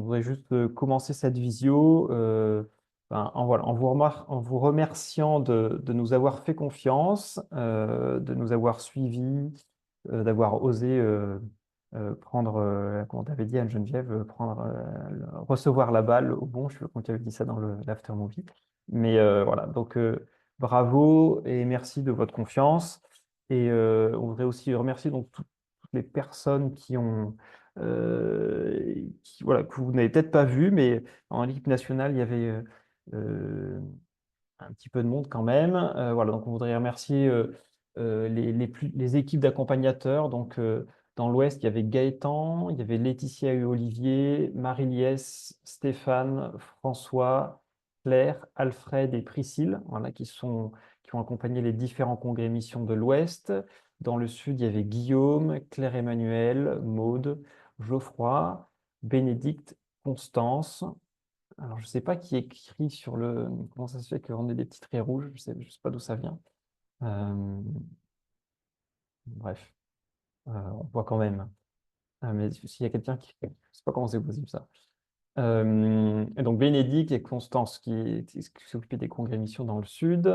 voudrais juste commencer cette visio voilà, en vous remerciant de nous avoir fait confiance, de nous avoir suivis, d'avoir osé prendre, comme on t'avait dit, Anne-Geneviève, recevoir la balle au bon. Je sais pas quand tu avais dit ça dans l'after movie. Mais voilà, donc bravo et merci de votre confiance. Et on voudrait aussi remercier donc toutes les personnes voilà, que vous n'avez peut-être pas vues, mais en équipe nationale, il y avait euh, un petit peu de monde quand même. Voilà, donc on voudrait remercier les équipes d'accompagnateurs. Donc, dans l'Ouest, il y avait Gaëtan, il y avait Laetitia et Olivier, Marie-Liesse, Stéphane, François, Claire, Alfred et Priscille, voilà, qui ont accompagné les différents congrès missions de l'Ouest. Dans le Sud, il y avait Guillaume, Claire-Emmanuel, Maude, Geoffroy, Bénédicte, Constance. Alors, je ne sais pas qui écrit sur le. Comment ça se fait qu'on ait des petits traits rouges? Je sais pas d'où ça vient. Euh, bref, on voit quand même. Mais s'il y a quelqu'un qui. Je ne sais pas comment c'est possible ça. Et donc, Bénédicte et Constance qui s'occupaient des congrès missions dans le sud.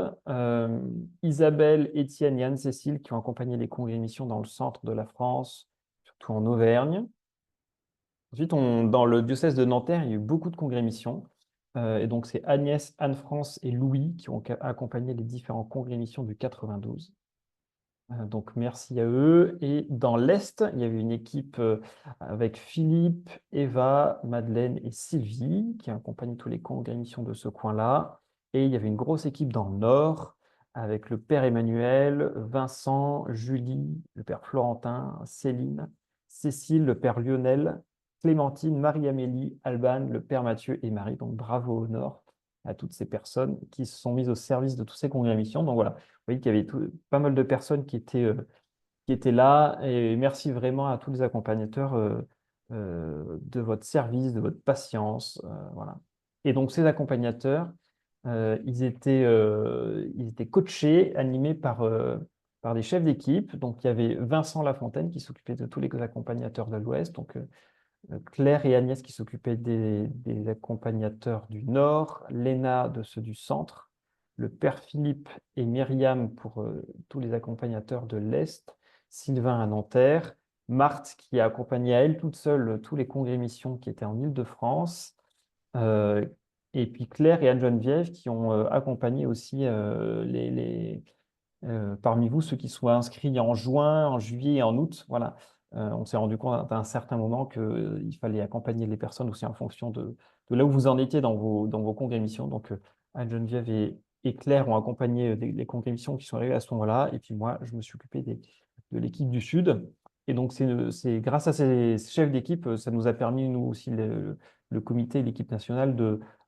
Isabelle, Étienne et Anne-Cécile qui ont accompagné les congrès missions dans le centre de la France, surtout en Auvergne. Ensuite, dans le diocèse de Nanterre, il y a eu beaucoup de congrès missions. Et donc, c'est Agnès, Anne-France et Louis qui ont accompagné les différents congrès missions du 92. Donc, merci à eux. Et dans l'Est, il y avait une équipe avec Philippe, Eva, Madeleine et Sylvie qui ont accompagné tous les congrès missions de ce coin-là. Et il y avait une grosse équipe dans le Nord avec le père Emmanuel, Vincent, Julie, le père Florentin, Céline, Cécile, le père Lionel, Clémentine, Marie-Amélie, Alban, le père Mathieu et Marie. Donc, bravo au Nord à toutes ces personnes qui se sont mises au service de tous ces congrès missions. Donc, voilà. Vous voyez qu'il y avait pas mal de personnes qui étaient là. Et merci vraiment à tous les accompagnateurs de votre service, de votre patience. Voilà. Et donc, ces accompagnateurs, ils étaient coachés, animés par des chefs d'équipe. Donc, il y avait Vincent Lafontaine qui s'occupait de tous les accompagnateurs de l'Ouest. Donc, Claire et Agnès qui s'occupaient des accompagnateurs du Nord, Léna de ceux du Centre, le père Philippe et Myriam pour tous les accompagnateurs de l'Est, Sylvain à Nanterre, Marthe qui a accompagné à elle toute seule tous les congrès missions qui étaient en Île-de-France, euh, et puis Claire et Anne-Geneviève qui ont accompagné aussi parmi vous, ceux qui sont inscrits en juin, en juillet et en août, voilà, on s'est rendu compte à un certain moment qu'il fallait accompagner les personnes aussi en fonction de là où vous en étiez dans vos congrémissions. Donc, Anne-Geneviève et Claire ont accompagné les congrémissions qui sont arrivées à ce moment-là. Et puis moi, je me suis occupé de l'équipe du Sud. Et donc, c'est grâce à ces chefs d'équipe, ça nous a permis, nous aussi, le comité, l'équipe nationale,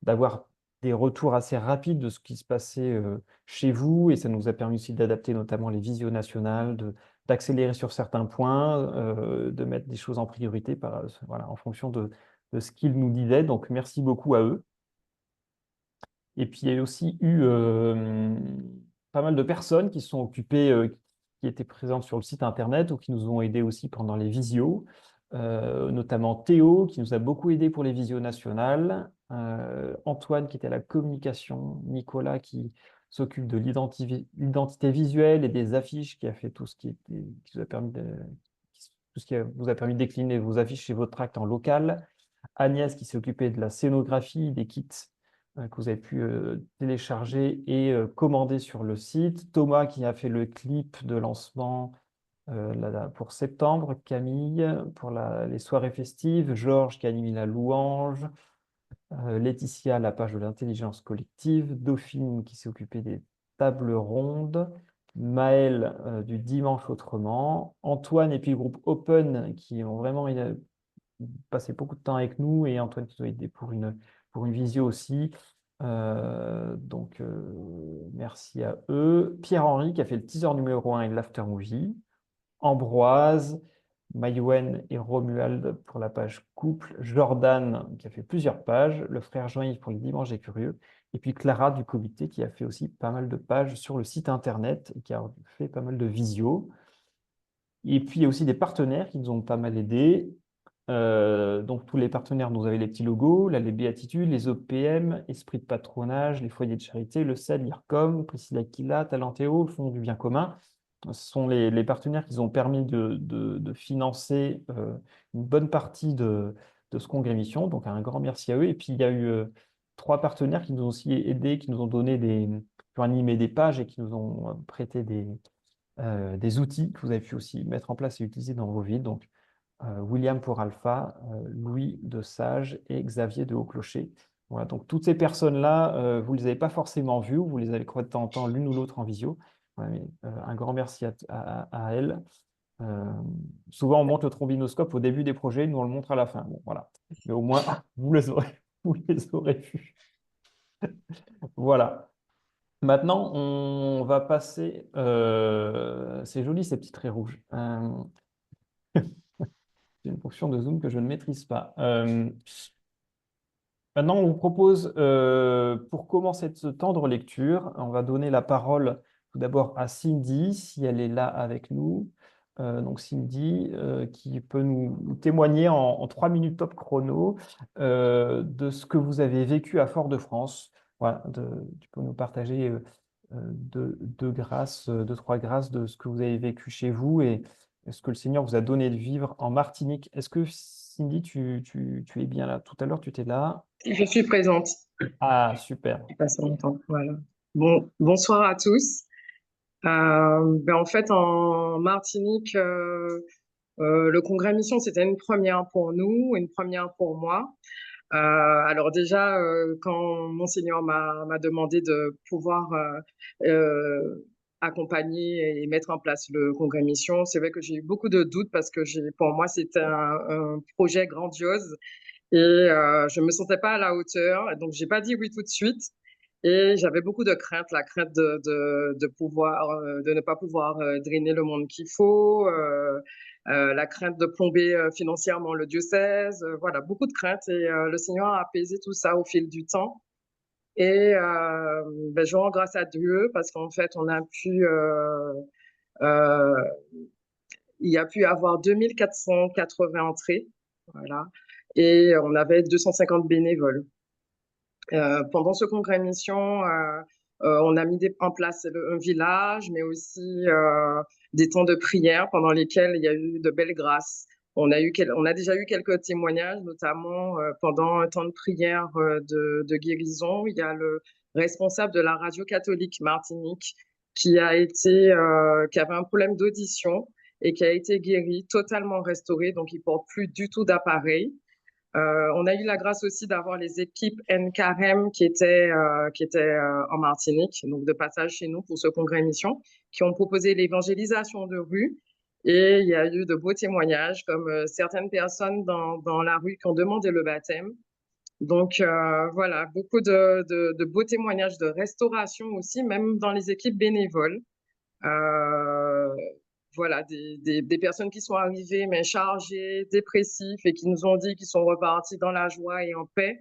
d'avoir des retours assez rapides de ce qui se passait chez vous et ça nous a permis aussi d'adapter notamment les visios nationales, d'accélérer sur certains points, de mettre des choses en priorité voilà, en fonction de ce qu'ils nous disaient. Donc, merci beaucoup à eux. Et puis, il y a aussi eu pas mal de personnes qui se sont occupées, qui étaient présentes sur le site internet ou qui nous ont aidés aussi pendant les visios, notamment Théo qui nous a beaucoup aidé pour les visios nationales, Antoine qui était à la communication, Nicolas qui s'occupe de l'identité visuelle et des affiches, qui a fait tout ce qui vous a permis tout ce qui vous a permis de décliner vos affiches et votre tract en local, Agnès qui s'est occupée de la scénographie, des kits que vous avez pu télécharger et commander sur le site. Thomas qui a fait le clip de lancement pour septembre. Camille pour les soirées festives. Georges qui a animé la louange. Laetitia, la page de l'intelligence collective. Dauphine qui s'est occupée des tables rondes. Maël du dimanche autrement. Antoine et puis le groupe Open qui ont vraiment passé beaucoup de temps avec nous et Antoine qui nous a aidé pour une visio aussi. Merci à eux. Pierre-Henri qui a fait le teaser numéro 1 et l'after movie. Ambroise, Maïwen et Romuald pour la page couple. Jordan qui a fait plusieurs pages. Le frère Jean-Yves pour les dimanches et curieux. Et puis Clara du comité qui a fait aussi pas mal de pages sur le site internet et qui a fait pas mal de visios. Et puis il y a aussi des partenaires qui nous ont pas mal aidés. Donc, tous les partenaires, vous avez les petits logos, là, les béatitudes, les OPM, Esprit de patronage, les foyers de charité, le CEL, l'IRCOM, Priscilla Aquila, Talentéo, le Fonds du bien commun. Ce sont les partenaires qui ont permis de financer une bonne partie de ce congrès mission. Donc, un grand merci à eux. Et puis, il y a eu 3 partenaires qui nous ont aussi aidés, qui nous ont donné qui ont animé des pages et qui nous ont prêté des outils que vous avez pu aussi mettre en place et utiliser dans vos villes. Donc, William pour Alpha, Louis de Sage et Xavier de Haut-Clocher. Voilà, donc toutes ces personnes-là, vous ne les avez pas forcément vues, vous les avez croisées de temps en temps l'une ou l'autre en visio. Voilà, mais, un grand merci à elles. Euh, Souvent, on montre le trombinoscope au début des projets, nous on le montre à la fin. Bon, voilà. Mais au moins, vous les aurez vus. Voilà. Maintenant, on va passer. C'est joli ces petits traits rouges. C'est une fonction de Zoom que je ne maîtrise pas. Maintenant, on vous propose, pour commencer ce temps de lecture, on va donner la parole tout d'abord à Cindy, si elle est là avec nous. Donc Cindy, qui peut nous témoigner en 3 minutes top chrono de ce que vous avez vécu à Fort-de-France. Voilà, tu peux nous partager deux grâces, 2, 3 grâces de ce que vous avez vécu chez vous et ce que le Seigneur vous a donné de vivre en Martinique. Est-ce que Cindy, tu es bien là? Tout à l'heure, tu étais là. Je suis présente. Ah, super. Il passe longtemps. Voilà. Bonsoir à tous. En fait, en Martinique, le congrès Mission, c'était une première pour nous, une première pour moi. Alors déjà, quand Monseigneur m'a demandé de pouvoir accompagner et mettre en place le congrès Mission, c'est vrai que j'ai eu beaucoup de doutes parce que pour moi, c'était un projet grandiose. Et je me sentais pas à la hauteur, donc j'ai pas dit oui tout de suite. Et j'avais beaucoup de crainte, la crainte de pouvoir, de ne pas pouvoir drainer le monde qu'il faut, la crainte de plomber financièrement le diocèse, voilà, beaucoup de craintes. Et le Seigneur a apaisé tout ça au fil du temps. Et je rends grâce à Dieu parce qu'en fait, euh, il y a pu avoir 2480 entrées, voilà, et on avait 250 bénévoles. Pendant ce congrès mission, on a mis en place un village, mais aussi des temps de prière pendant lesquels il y a eu de belles grâces. On a déjà eu quelques témoignages, notamment pendant un temps de prière de guérison. Il y a le responsable de la radio catholique Martinique qui avait un problème d'audition et qui a été guéri, totalement restauré, donc il porte plus du tout d'appareil. On a eu la grâce aussi d'avoir les équipes NKRM qui étaient en Martinique, donc de passage chez nous pour ce congrès mission, qui ont proposé l'évangélisation de rue. Et il y a eu de beaux témoignages, comme certaines personnes dans la rue qui ont demandé le baptême. Donc voilà, beaucoup de beaux témoignages de restauration aussi, même dans les équipes bénévoles. Euh, voilà, des personnes qui sont arrivées, mais chargées, dépressifs, et qui nous ont dit qu'ils sont repartis dans la joie et en paix.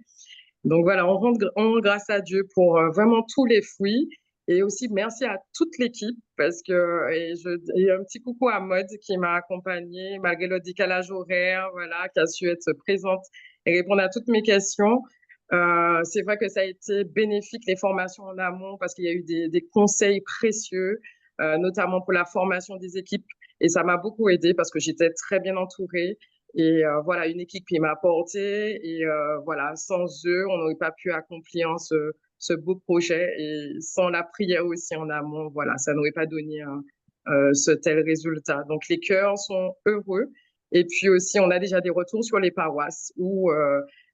Donc voilà, on rend grâce à Dieu pour vraiment tous les fruits. Et aussi, merci à toute l'équipe, parce que, et un petit coucou à Maud qui m'a accompagnée, malgré le décalage horaire, voilà, qui a su être présente et répondre à toutes mes questions. C'est vrai que ça a été bénéfique, les formations en amont, parce qu'il y a eu des conseils précieux, notamment pour la formation des équipes. Et ça m'a beaucoup aidé parce que j'étais très bien entourée. Et voilà, une équipe qui m'a portée. Et voilà, sans eux, on n'aurait pas pu accomplir ce beau projet. Et sans la prière aussi en amont, voilà, ça n'aurait pas donné ce tel résultat. Donc les cœurs sont heureux. Et puis aussi, on a déjà des retours sur les paroisses où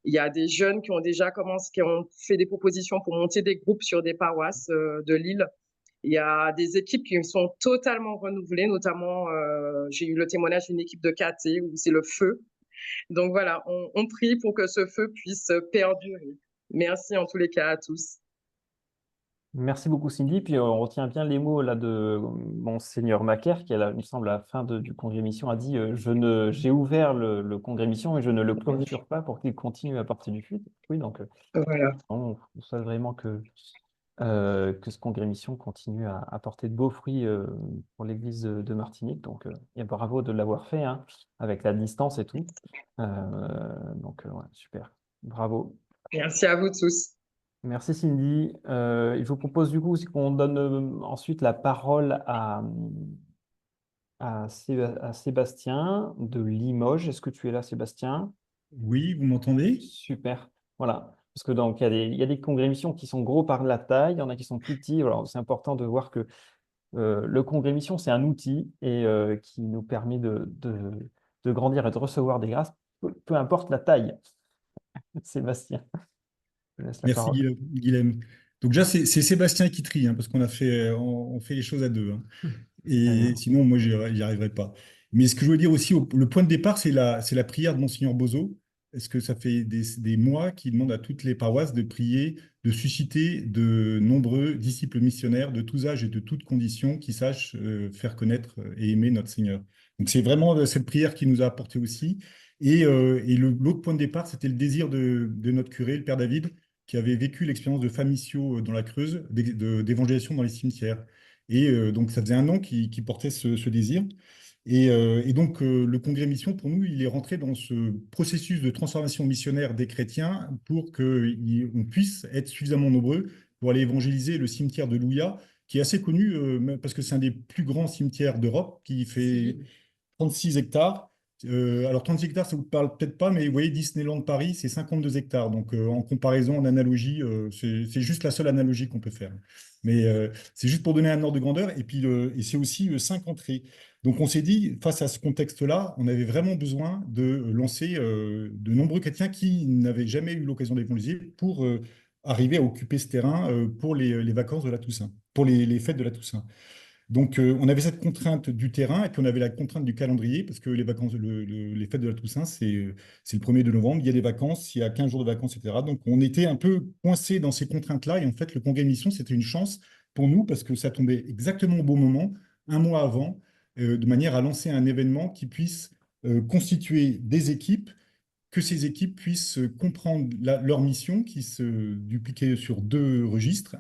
il y a des jeunes qui ont déjà commencé, qui ont fait des propositions pour monter des groupes sur des paroisses de l'île. Il y a des équipes qui sont totalement renouvelées, notamment j'ai eu le témoignage d'une équipe de KT où c'est le feu. Donc voilà, on prie pour que ce feu puisse perdurer. Merci en tous les cas à tous. Merci beaucoup, Cindy. Puis on retient bien les mots là de Monseigneur Macaire, qui, il me semble, à la fin du congrès mission, a dit j'ai ouvert le congrès mission et je ne le clôture pas pour qu'il continue à porter du fruit. Oui, donc Voilà. on souhaite vraiment que que ce congrès mission continue à porter de beaux fruits pour l'Église de Martinique. Donc, et bravo de l'avoir fait, hein, avec la distance et tout. Donc, ouais, super. Bravo. Merci à vous tous. Merci Cindy. Je vous propose du coup aussi qu'on donne ensuite la parole à Sébastien de Limoges. Est-ce que tu es là, Sébastien? Oui, vous m'entendez? Super. Voilà. Parce que donc, il y a des congrès missions qui sont gros par la taille, il y en a qui sont plus petits. Alors, c'est important de voir que le congrès mission, c'est un outil et qui nous permet de grandir et de recevoir des grâces, peu importe la taille. Sébastien, je te laisse la Merci parole. Guilhem. Donc déjà, c'est Sébastien qui trie, hein, parce qu'on a fait, on fait les choses à deux, hein. Très Et bien. sinon, moi, j'y arriverai pas. Mais ce que je veux dire aussi, le point de départ, c'est la prière de Monseigneur Bozo. Est-ce que ça fait des mois qu'il demande à toutes les paroisses de prier, de susciter de nombreux disciples missionnaires de tous âges et de toutes conditions qui sachent faire connaître et aimer notre Seigneur. Donc c'est vraiment cette prière qui nous a apporté aussi. Et l'autre point de départ, c'était le désir de notre curé, le Père David, qui avait vécu l'expérience de Famisio dans la Creuse, d'évangélisation dans les cimetières. Donc, ça faisait un an qu'il portait ce désir. Et donc, le congrès mission, pour nous, il est rentré dans ce processus de transformation missionnaire des chrétiens pour qu'on puisse être suffisamment nombreux pour aller évangéliser le cimetière de Louia, qui est assez connu parce que c'est un des plus grands cimetières d'Europe, qui fait 36 hectares. Alors 36 hectares, ça vous parle peut-être pas, mais vous voyez, Disneyland Paris, c'est 52 hectares. Donc en comparaison, en analogie, c'est juste la seule analogie qu'on peut faire. Mais c'est juste pour donner un ordre de grandeur. Et puis et c'est aussi 5 entrées. Donc on s'est dit, face à ce contexte-là, on avait vraiment besoin de lancer de nombreux chrétiens qui n'avaient jamais eu l'occasion d'évangéliser pour arriver à occuper ce terrain pour les vacances de la Toussaint, pour les fêtes de la Toussaint. Donc, on avait cette contrainte du terrain et puis on avait la contrainte du calendrier parce que les vacances, les fêtes de la Toussaint, c'est le 1er de novembre. Il y a des vacances, il y a 15 jours de vacances, etc. Donc, on était un peu coincé dans ces contraintes-là. Et en fait, le congrès de mission, c'était une chance pour nous parce que ça tombait exactement au bon moment, un mois avant, de manière à lancer un événement qui puisse constituer des équipes, que ces équipes puissent comprendre leur mission qui se dupliquait sur deux registres,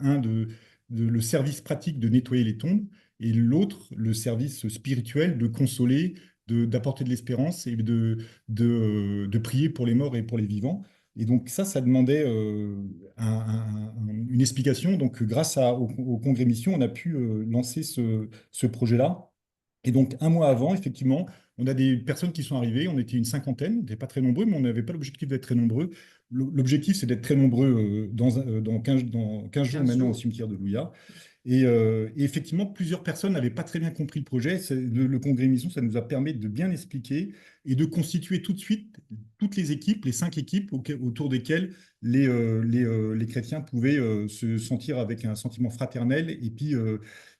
le service pratique de nettoyer les tombes et l'autre, le service spirituel de consoler, d'apporter de l'espérance et de prier pour les morts et pour les vivants. Et donc ça demandait une explication. Donc grâce au congrès Mission, on a pu lancer ce projet-là. Et donc, un mois avant, effectivement, on a des personnes qui sont arrivées. On était une cinquantaine, on n'était pas très nombreux, mais on n'avait pas l'objectif d'être très nombreux. L'objectif, c'est d'être très nombreux dans 15 jours 15 maintenant au jours. cimetière de Louia. Et effectivement, plusieurs personnes n'avaient pas très bien compris le projet. Le congrès Mission, ça nous a permis de bien expliquer et de constituer tout de suite toutes les équipes, les 5 équipes autour desquelles les chrétiens pouvaient se sentir avec un sentiment fraternel et puis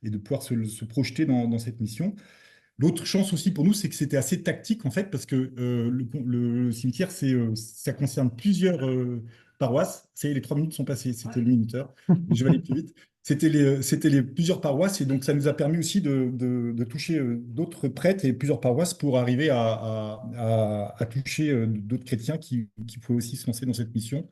et de pouvoir se projeter dans cette mission. L'autre chance aussi pour nous, c'est que c'était assez tactique en fait, parce que le cimetière, ça concerne plusieurs paroisses. Les 3 minutes sont passées, c'était le minuteur, mais je vais aller plus vite. C'était les plusieurs paroisses, et donc ça nous a permis aussi de toucher d'autres prêtres et plusieurs paroisses pour arriver à toucher d'autres chrétiens qui pouvaient aussi se lancer dans cette mission.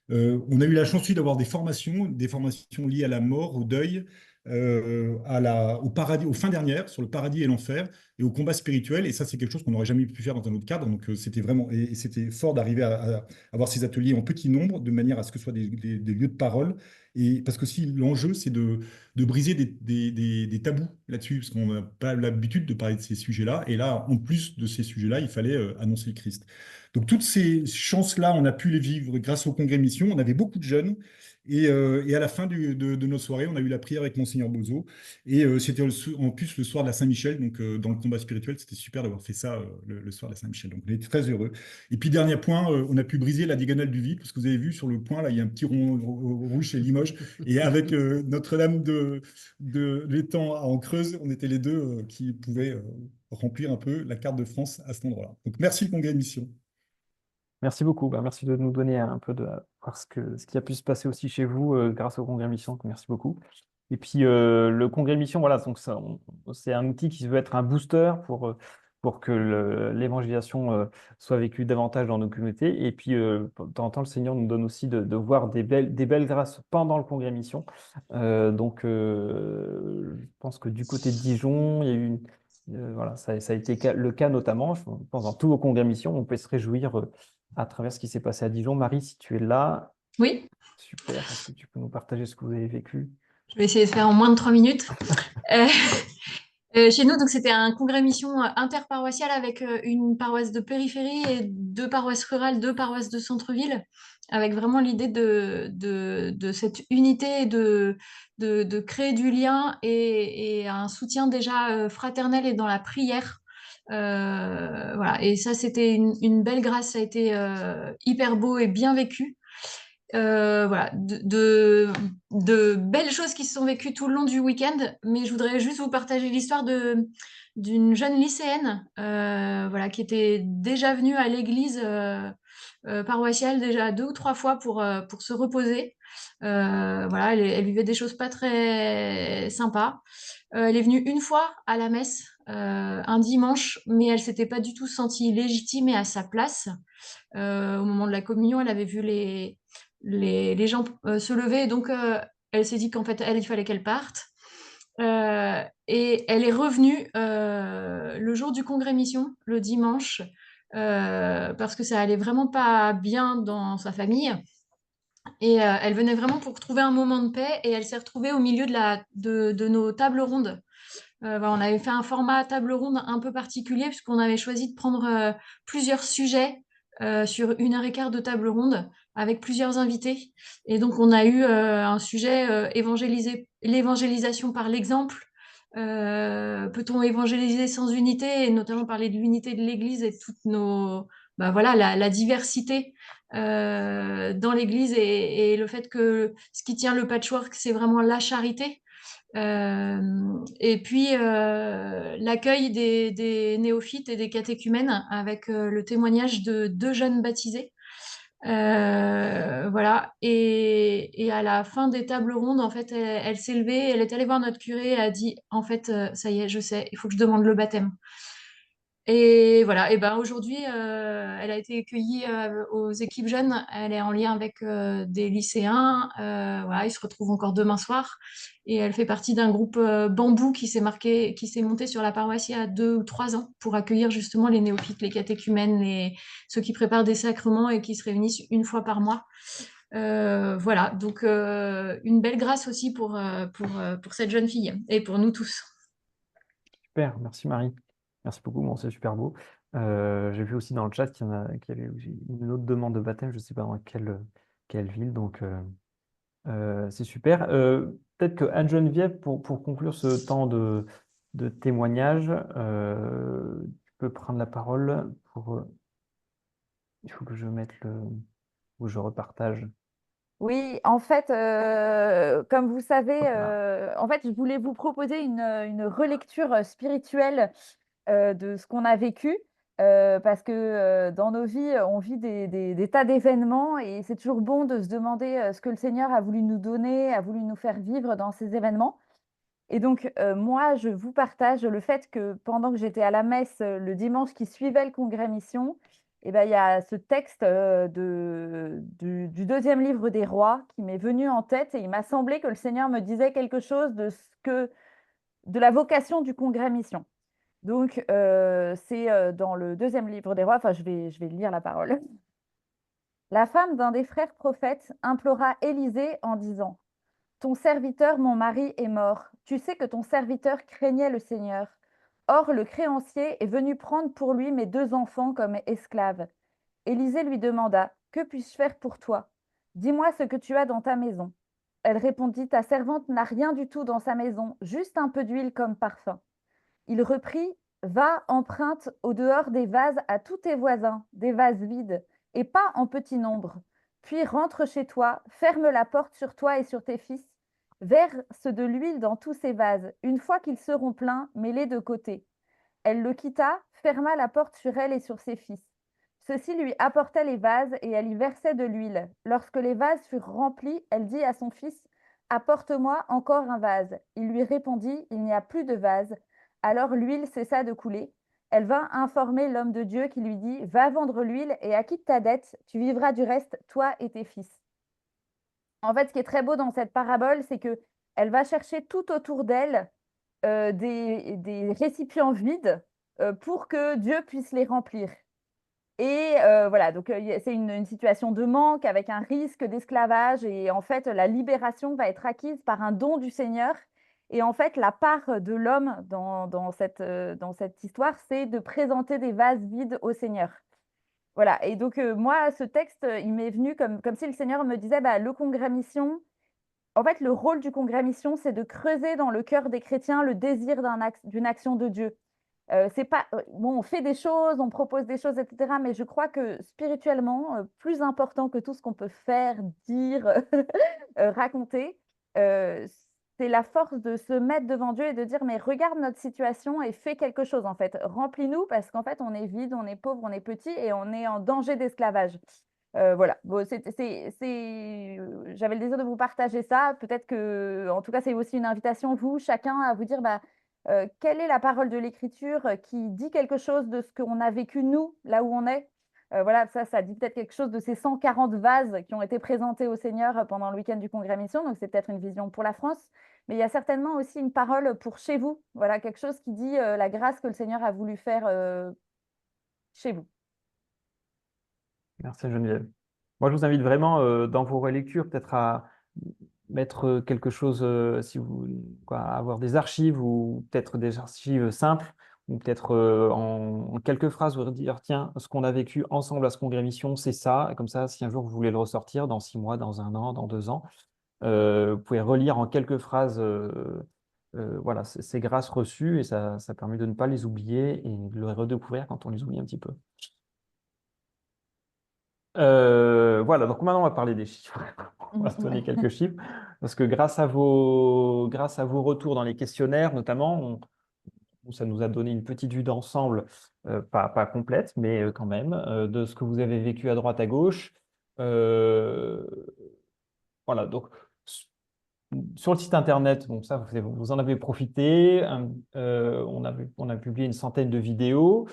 On a eu la chance aussi d'avoir des formations liées à la mort, au deuil, au paradis, aux fins dernières, sur le paradis et l'enfer, et au combat spirituel. Et ça, c'est quelque chose qu'on n'aurait jamais pu faire dans un autre cadre. Donc, c'était vraiment, et c'était fort d'arriver à avoir ces ateliers en petit nombre, de manière à ce que ce soit des lieux de parole. Et parce que si l'enjeu, c'est de briser des tabous là-dessus, parce qu'on n'a pas l'habitude de parler de ces sujets-là. Et là, en plus de ces sujets-là, il fallait annoncer le Christ. Donc toutes ces chances-là, on a pu les vivre grâce au congrès Mission. On avait beaucoup de jeunes. Et à la fin de notre soirée, on a eu la prière avec Monseigneur Bozo. Et c'était en plus le soir de la Saint-Michel. Donc dans le combat spirituel, c'était super d'avoir fait ça le soir de la Saint-Michel. Donc on était très heureux. Et puis dernier point, on a pu briser la diagonale du vide, parce que vous avez vu sur le point, là, il y a un petit rond rouge chez Limoges. Et avec Notre-Dame de l'étang en Creuse, on était les deux qui pouvaient remplir un peu la carte de France à cet endroit-là. Donc merci le congrès Mission. Merci beaucoup. Bah, merci de nous donner un peu de voir ce qui a pu se passer aussi chez vous grâce au congrès mission. Donc, merci beaucoup. Et puis le congrès mission, voilà, donc ça, c'est un outil qui veut être un booster pour que l'évangélisation soit vécue davantage dans nos communautés. Et puis, de temps en temps, le Seigneur nous donne aussi de voir des belles grâces pendant le congrès mission. Je pense que du côté de Dijon, il y a eu voilà, ça a été le cas notamment. Je pense dans tous vos congrès missions, on peut se réjouir à travers ce qui s'est passé à Dijon. Marie, si tu es là, Oui, super. Est-ce que tu peux nous partager ce que vous avez vécu? je vais essayer de faire en moins de 3 minutes. Euh, chez nous, donc c'était un congrès mission interparoissial avec une paroisse de périphérie et 2 paroisses rurales, 2 paroisses de centre-ville, avec vraiment l'idée de cette unité, de créer du lien et un soutien déjà fraternel et dans la prière. Voilà. Et ça, c'était une belle grâce, ça a été hyper beau et bien vécu. Voilà, de belles choses qui se sont vécues tout le long du week-end, mais je voudrais juste vous partager l'histoire d'une jeune lycéenne voilà, qui était déjà venue à l'église paroissiale déjà 2 ou 3 fois pour se reposer. Voilà, elle vivait des choses pas très sympas. Elle est venue une fois à la messe un dimanche, mais elle s'était pas du tout sentie légitime et à sa place. Au moment de la communion, elle avait vu les gens se lever, donc elle s'est dit qu'en fait, il fallait qu'elle parte. Et elle est revenue le jour du congrès mission, le dimanche, parce que ça allait vraiment pas bien dans sa famille. Et elle venait vraiment pour trouver un moment de paix, et elle s'est retrouvée au milieu de nos tables rondes. Voilà, on avait fait un format table ronde un peu particulier puisqu'on avait choisi de prendre plusieurs sujets sur 1 heure et quart de table ronde avec plusieurs invités. Et donc on a eu un sujet l'évangélisation par l'exemple. Peut-on évangéliser sans unité, et notamment parler de l'unité de l'Église et toutes voilà, la diversité dans l'Église, et le fait que ce qui tient le patchwork, c'est vraiment la charité. Et puis l'accueil des néophytes et des catéchumènes avec le témoignage de 2 jeunes baptisés. Voilà. Et à la fin des tables rondes, en fait, elle s'est levée, elle est allée voir notre curé et a dit, en fait, ça y est, je sais, il faut que je demande le baptême. Et voilà, et ben aujourd'hui, elle a été accueillie aux équipes jeunes. Elle est en lien avec des lycéens. Voilà, ils se retrouvent encore demain soir. Et elle fait partie d'un groupe Bambou qui s'est monté sur la paroisse il y a 2 ou 3 ans pour accueillir justement les néophytes, les catéchumènes, ceux qui préparent des sacrements et qui se réunissent une fois par mois. Voilà, donc une belle grâce aussi pour cette jeune fille et pour nous tous. Super, merci Marie. Merci beaucoup, bon, c'est super beau. J'ai vu aussi dans le chat qu'il y avait aussi une autre demande de baptême, je ne sais pas dans quelle ville, donc c'est super. Peut-être que Anne-Geneviève, pour conclure ce temps de témoignage, tu peux prendre la parole il faut que je mette où je repartage. Oui, en fait, comme vous savez, Hop là. en fait, je voulais vous proposer une relecture spirituelle de ce qu'on a vécu, parce que dans nos vies, on vit des tas d'événements et c'est toujours bon de se demander ce que le Seigneur a voulu nous donner, a voulu nous faire vivre dans ces événements. Et donc, moi, je vous partage le fait que pendant que j'étais à la messe le dimanche qui suivait le congrès Mission, eh ben, il y a ce texte du deuxième livre des Rois qui m'est venu en tête, et il m'a semblé que le Seigneur me disait quelque chose de la vocation du congrès Mission. Donc, c'est dans le deuxième livre des Rois, enfin, je vais lire la parole. La femme d'un des frères prophètes implora Élisée en disant: ton serviteur, mon mari, est mort. Tu sais que ton serviteur craignait le Seigneur. Or, le créancier est venu prendre pour lui mes 2 enfants comme esclaves. Élisée lui demanda: que puis-je faire pour toi? Dis-moi ce que tu as dans ta maison. Elle répondit: ta servante n'a rien du tout dans sa maison, juste un peu d'huile comme parfum. Il reprit: va, emprunte au dehors des vases à tous tes voisins, des vases vides, et pas en petit nombre. Puis rentre chez toi, ferme la porte sur toi et sur tes fils, verse de l'huile dans tous ces vases. Une fois qu'ils seront pleins, mets-les de côté. Elle le quitta, ferma la porte sur elle et sur ses fils. Ceux-ci lui apportaient les vases et elle y versait de l'huile. Lorsque les vases furent remplis, elle dit à son fils: apporte-moi encore un vase. Il lui répondit: il n'y a plus de vase. Alors l'huile cessa de couler. elle va informer l'homme de Dieu qui lui dit « Va vendre l'huile et acquitte ta dette, tu vivras du reste, toi et tes fils. » En fait, ce qui est très beau dans cette parabole, c'est qu'elle va chercher tout autour d'elle des récipients vides pour que Dieu puisse les remplir. Et voilà, donc c'est une situation de manque avec un risque d'esclavage. Et en fait, la libération va être acquise par un don du Seigneur. Et en fait, la part de l'homme dans cette histoire, c'est de présenter des vases vides au Seigneur. Voilà, et donc moi, ce texte, il m'est venu comme si le Seigneur me disait, bah, le congrès mission, en fait, le rôle du congrès mission, c'est de creuser dans le cœur des chrétiens le désir d'une action de Dieu. C'est pas, bon, on fait des choses, on propose des choses, etc. Mais je crois que spirituellement, plus important que tout ce qu'on peut faire, dire, raconter, c'est la force de se mettre devant Dieu et de dire, mais regarde notre situation et fais quelque chose, en fait. Remplis-nous parce qu'en fait, on est vide, on est pauvre, on est petit et on est en danger d'esclavage. Voilà, bon, j'avais le désir de vous partager ça. Peut-être que, en tout cas, c'est aussi une invitation, vous, chacun, à vous dire, bah, quelle est la parole de l'Écriture qui dit quelque chose de ce qu'on a vécu, nous, là où on est. Voilà, ça dit peut-être quelque chose de ces 140 vases qui ont été présentés au Seigneur pendant le week-end du Congrès Mission. Donc, c'est peut-être une vision pour la France. Mais il y a certainement aussi une parole pour chez vous. Voilà, quelque chose qui dit la grâce que le Seigneur a voulu faire chez vous. Merci Geneviève. Moi, je vous invite vraiment dans vos relectures peut-être à mettre quelque chose, si vous à avoir des archives ou peut-être des archives simples ou peut-être en quelques phrases vous dire tiens, ce qu'on a vécu ensemble à ce congrès mission, c'est ça. Et comme ça, si un jour vous voulez le ressortir dans 6 mois, dans 1 an, dans 2 ans, vous pouvez relire en quelques phrases voilà, ces grâces reçues et ça permet de ne pas les oublier et de les redécouvrir quand on les oublie un petit peu. Voilà, donc maintenant on va parler des chiffres. On va se donner quelques chiffres parce que grâce à vos retours dans les questionnaires, notamment, ça nous a donné une petite vue d'ensemble, pas complète, mais quand même, de ce que vous avez vécu à droite à gauche. Voilà, donc sur le site internet, bon, ça vous en avez profité. On a publié une centaine de vidéos.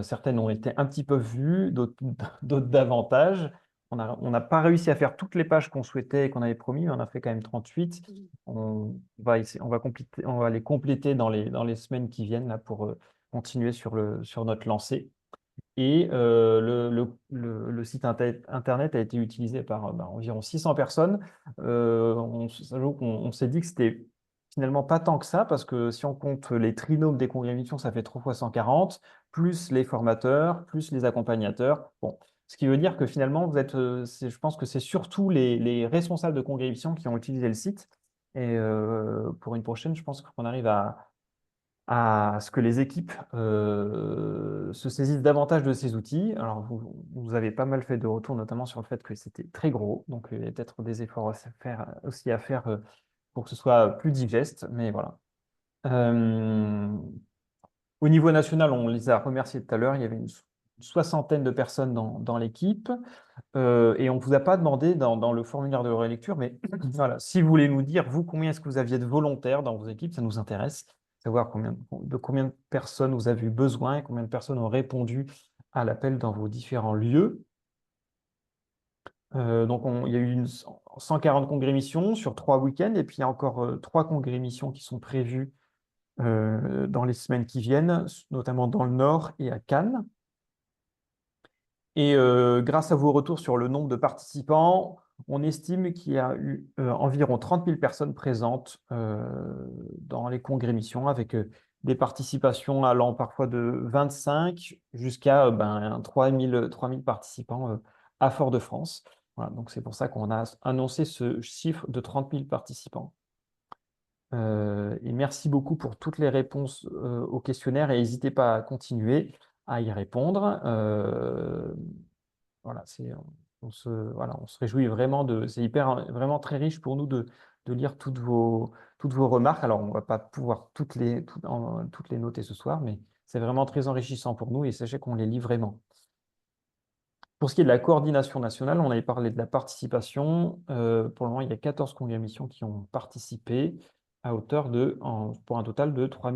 Certaines ont été un petit peu vues, d'autres davantage. On n'a pas réussi à faire toutes les pages qu'on souhaitait et qu'on avait promis, mais on a fait quand même 38. On va les compléter dans les semaines qui viennent là, pour continuer sur notre lancée. Et le site internet a été utilisé par environ 600 personnes. On s'est dit que c'était finalement pas tant que ça, parce que si on compte les trinômes des congrès missions, ça fait 3 fois 140, plus les formateurs, plus les accompagnateurs. Bon, ce qui veut dire que finalement, je pense que c'est surtout les responsables de congrès missions qui ont utilisé le site. Et pour une prochaine, je pense qu'on arrive à ce que les équipes se saisissent davantage de ces outils. Alors, vous avez pas mal fait de retours, notamment sur le fait que c'était très gros, donc il y a peut-être des efforts aussi à faire pour que ce soit plus digeste, mais voilà. Au niveau national, on les a remerciés tout à l'heure, il y avait une soixantaine de personnes dans l'équipe. Et on ne vous a pas demandé dans le formulaire de relecture, mais voilà, si vous voulez nous dire, vous, combien est-ce que vous aviez de volontaires dans vos équipes, ça nous intéresse, savoir de combien de personnes vous avez eu besoin et combien de personnes ont répondu à l'appel dans vos différents lieux. Donc, il y a eu 140 congrès-missions sur 3 week-ends, et puis il y a encore 3 congrès-missions qui sont prévus dans les semaines qui viennent, notamment dans le Nord et à Cannes. Et grâce à vos retours sur le nombre de participants, on estime qu'il y a eu environ 30 000 personnes présentes dans les congrès-missions, avec des participations allant parfois de 25 jusqu'à 3 000 participants à Fort-de-France. Voilà, donc c'est pour ça qu'on a annoncé ce chiffre de 30 000 participants. Et merci beaucoup pour toutes les réponses au questionnaire et n'hésitez pas à continuer à y répondre. Voilà, on se réjouit vraiment c'est vraiment très riche pour nous de lire toutes vos remarques. Alors, on ne va pas pouvoir toutes les noter ce soir, mais c'est vraiment très enrichissant pour nous et sachez qu'on les lit vraiment. Pour ce qui est de la coordination nationale, on avait parlé de la participation. Pour le moment, il y a 14 congrès missions qui ont participé. à hauteur pour un total de 3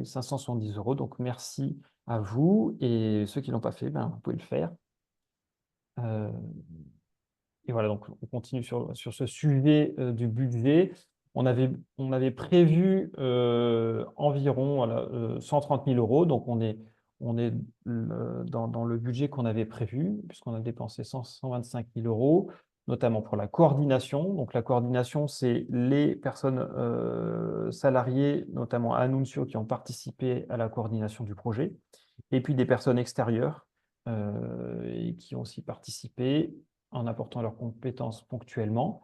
570 €. Donc, merci à vous. Et ceux qui ne l'ont pas fait, ben, vous pouvez le faire. Euh, et voilà, donc on continue sur ce sujet du budget. On avait prévu environ voilà, 130 000 €. Donc, on est dans le budget qu'on avait prévu, puisqu'on a dépensé 125 000 €, notamment pour la coordination. Donc, la coordination, c'est les personnes salariées, notamment à Anuncio, qui ont participé à la coordination du projet, et puis des personnes extérieures et qui ont aussi participé en apportant leurs compétences ponctuellement.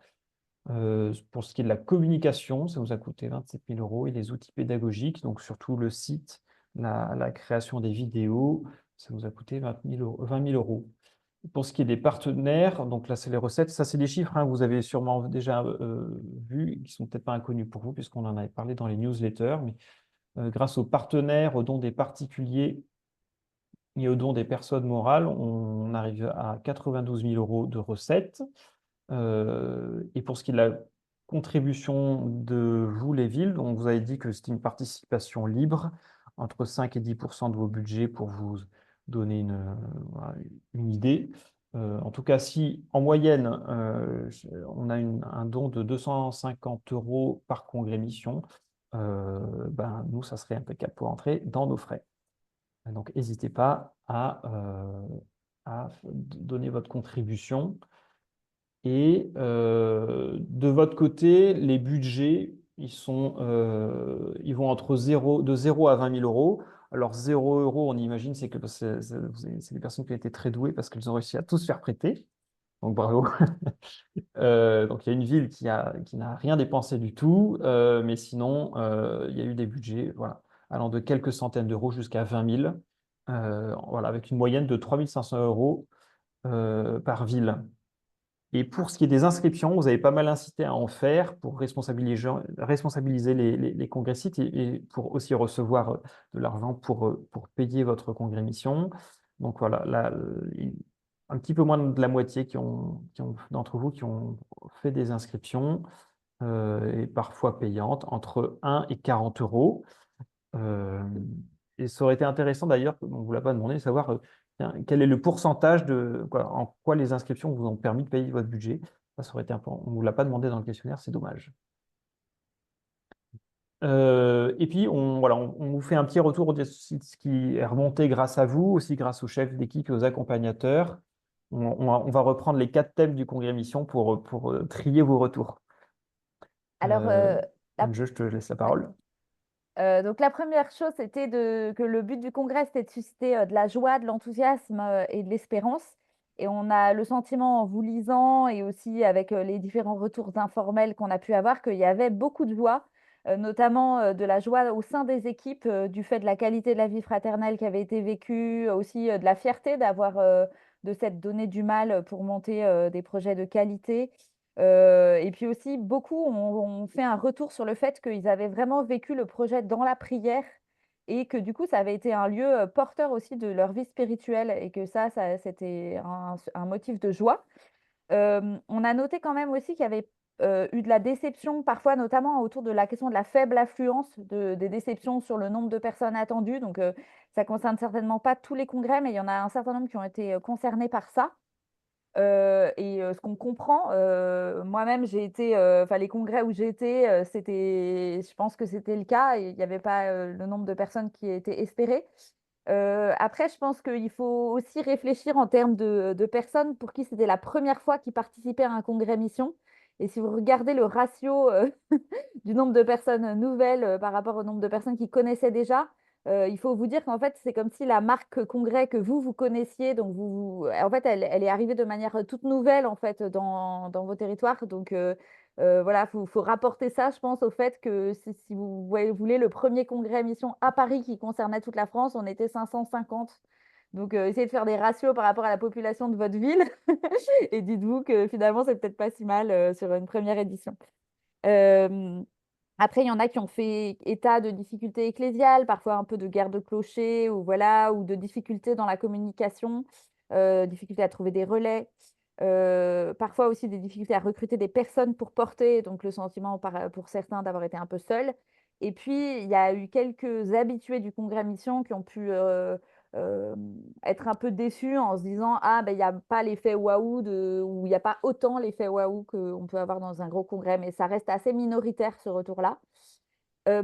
Pour ce qui est de la communication, ça vous a coûté 27 000 € et les outils pédagogiques, donc surtout le site, la création des vidéos, ça vous a coûté 20 000 €. Pour ce qui est des partenaires, donc là, c'est les recettes. Ça, c'est des chiffres que vous avez sûrement déjà vus, qui sont peut-être pas inconnus pour vous, puisqu'on en avait parlé dans les newsletters. Mais grâce aux partenaires, aux dons des particuliers et aux dons des personnes morales, on arrive à 92 000 € de recettes. Et pour ce qui est de la contribution de vous, les villes, donc vous avez dit que c'était une participation libre, entre 5 et 10% de vos budgets pour vous donner voilà, une idée. En tout cas, si en moyenne, on a un don de 250 € par congrès-mission, ben, nous, ça serait impeccable pour entrer dans nos frais. Donc, n'hésitez pas à donner votre contribution. Et de votre côté, les budgets, ils vont de 0 à 20 000 €. Alors, 0 €, on imagine, c'est que c'est des personnes qui ont été très douées parce qu'elles ont réussi à tous se faire prêter. Donc, bravo. Donc, il y a une ville qui n'a rien dépensé du tout. Mais sinon, il y a eu des budgets voilà, allant de quelques centaines d'euros jusqu'à 20 000. Voilà, avec une moyenne de 3 500 € par ville. Et pour ce qui est des inscriptions, vous avez pas mal incité à en faire pour responsabiliser les congrès-sites et pour aussi recevoir de l'argent pour payer votre congrès-mission. Donc voilà, là, un petit peu moins de la moitié d'entre vous qui ont fait des inscriptions et parfois payantes, entre 1 et 40 €. Et ça aurait été intéressant d'ailleurs, on ne vous l'a pas demandé, de savoir tiens, quel est le pourcentage en quoi les inscriptions vous ont permis de payer votre budget. Ça aurait été important. On ne vous l'a pas demandé dans le questionnaire, c'est dommage. Et puis, on vous fait un petit retour de ce qui est remonté grâce à vous, aussi grâce aux chefs d'équipe et aux accompagnateurs. On va reprendre les 4 thèmes du congrès mission pour trier vos retours. Alors, Je te laisse la parole. donc la première chose, c'était que le but du congrès, c'était de susciter de la joie, de l'enthousiasme et de l'espérance. Et on a le sentiment en vous lisant et aussi avec les différents retours informels qu'on a pu avoir qu'il y avait beaucoup de joie, notamment de la joie au sein des équipes, du fait de la qualité de la vie fraternelle qui avait été vécue, aussi de la fierté d'avoir de s'être donné du mal pour monter des projets de qualité. Et puis aussi, beaucoup ont fait un retour sur le fait qu'ils avaient vraiment vécu le projet dans la prière et que du coup, ça avait été un lieu porteur aussi de leur vie spirituelle et que c'était un motif de joie. On a noté quand même aussi qu'il y avait eu de la déception, parfois notamment autour de la question de la faible affluence, des déceptions sur le nombre de personnes attendues. Donc, ça concerne certainement pas tous les congrès, mais il y en a un certain nombre qui ont été concernés par ça. Ce qu'on comprend, moi-même, j'ai été, enfin les congrès où j'ai été, je pense que c'était le cas et il n'y avait pas le nombre de personnes qui étaient espérées. Après, je pense qu'il faut aussi réfléchir en termes de personnes pour qui c'était la première fois qu'ils participaient à un congrès mission. Et si vous regardez le ratio du nombre de personnes nouvelles par rapport au nombre de personnes qui connaissaient déjà, il faut vous dire qu'en fait, c'est comme si la marque Congrès que vous connaissiez, donc en fait, elle est arrivée de manière toute nouvelle en fait dans vos territoires. Donc voilà, faut rapporter ça, je pense, au fait que si vous voulez le premier congrès mission à Paris qui concernait toute la France, on était 550. Donc essayez de faire des ratios par rapport à la population de votre ville et dites-vous que finalement, c'est peut-être pas si mal sur une première édition. Après, il y en a qui ont fait état de difficultés ecclésiales, parfois un peu de guerre de clochers ou voilà, ou de difficultés dans la communication, difficultés à trouver des relais. Parfois aussi des difficultés à recruter des personnes pour porter, donc le sentiment pour certains d'avoir été un peu seuls. Et puis, il y a eu quelques habitués du congrès Mission qui ont pu être un peu déçus en se disant, ah, ben, il n'y a pas l'effet waouh, ou il n'y a pas autant l'effet waouh qu'on peut avoir dans un gros congrès, mais ça reste assez minoritaire ce retour-là.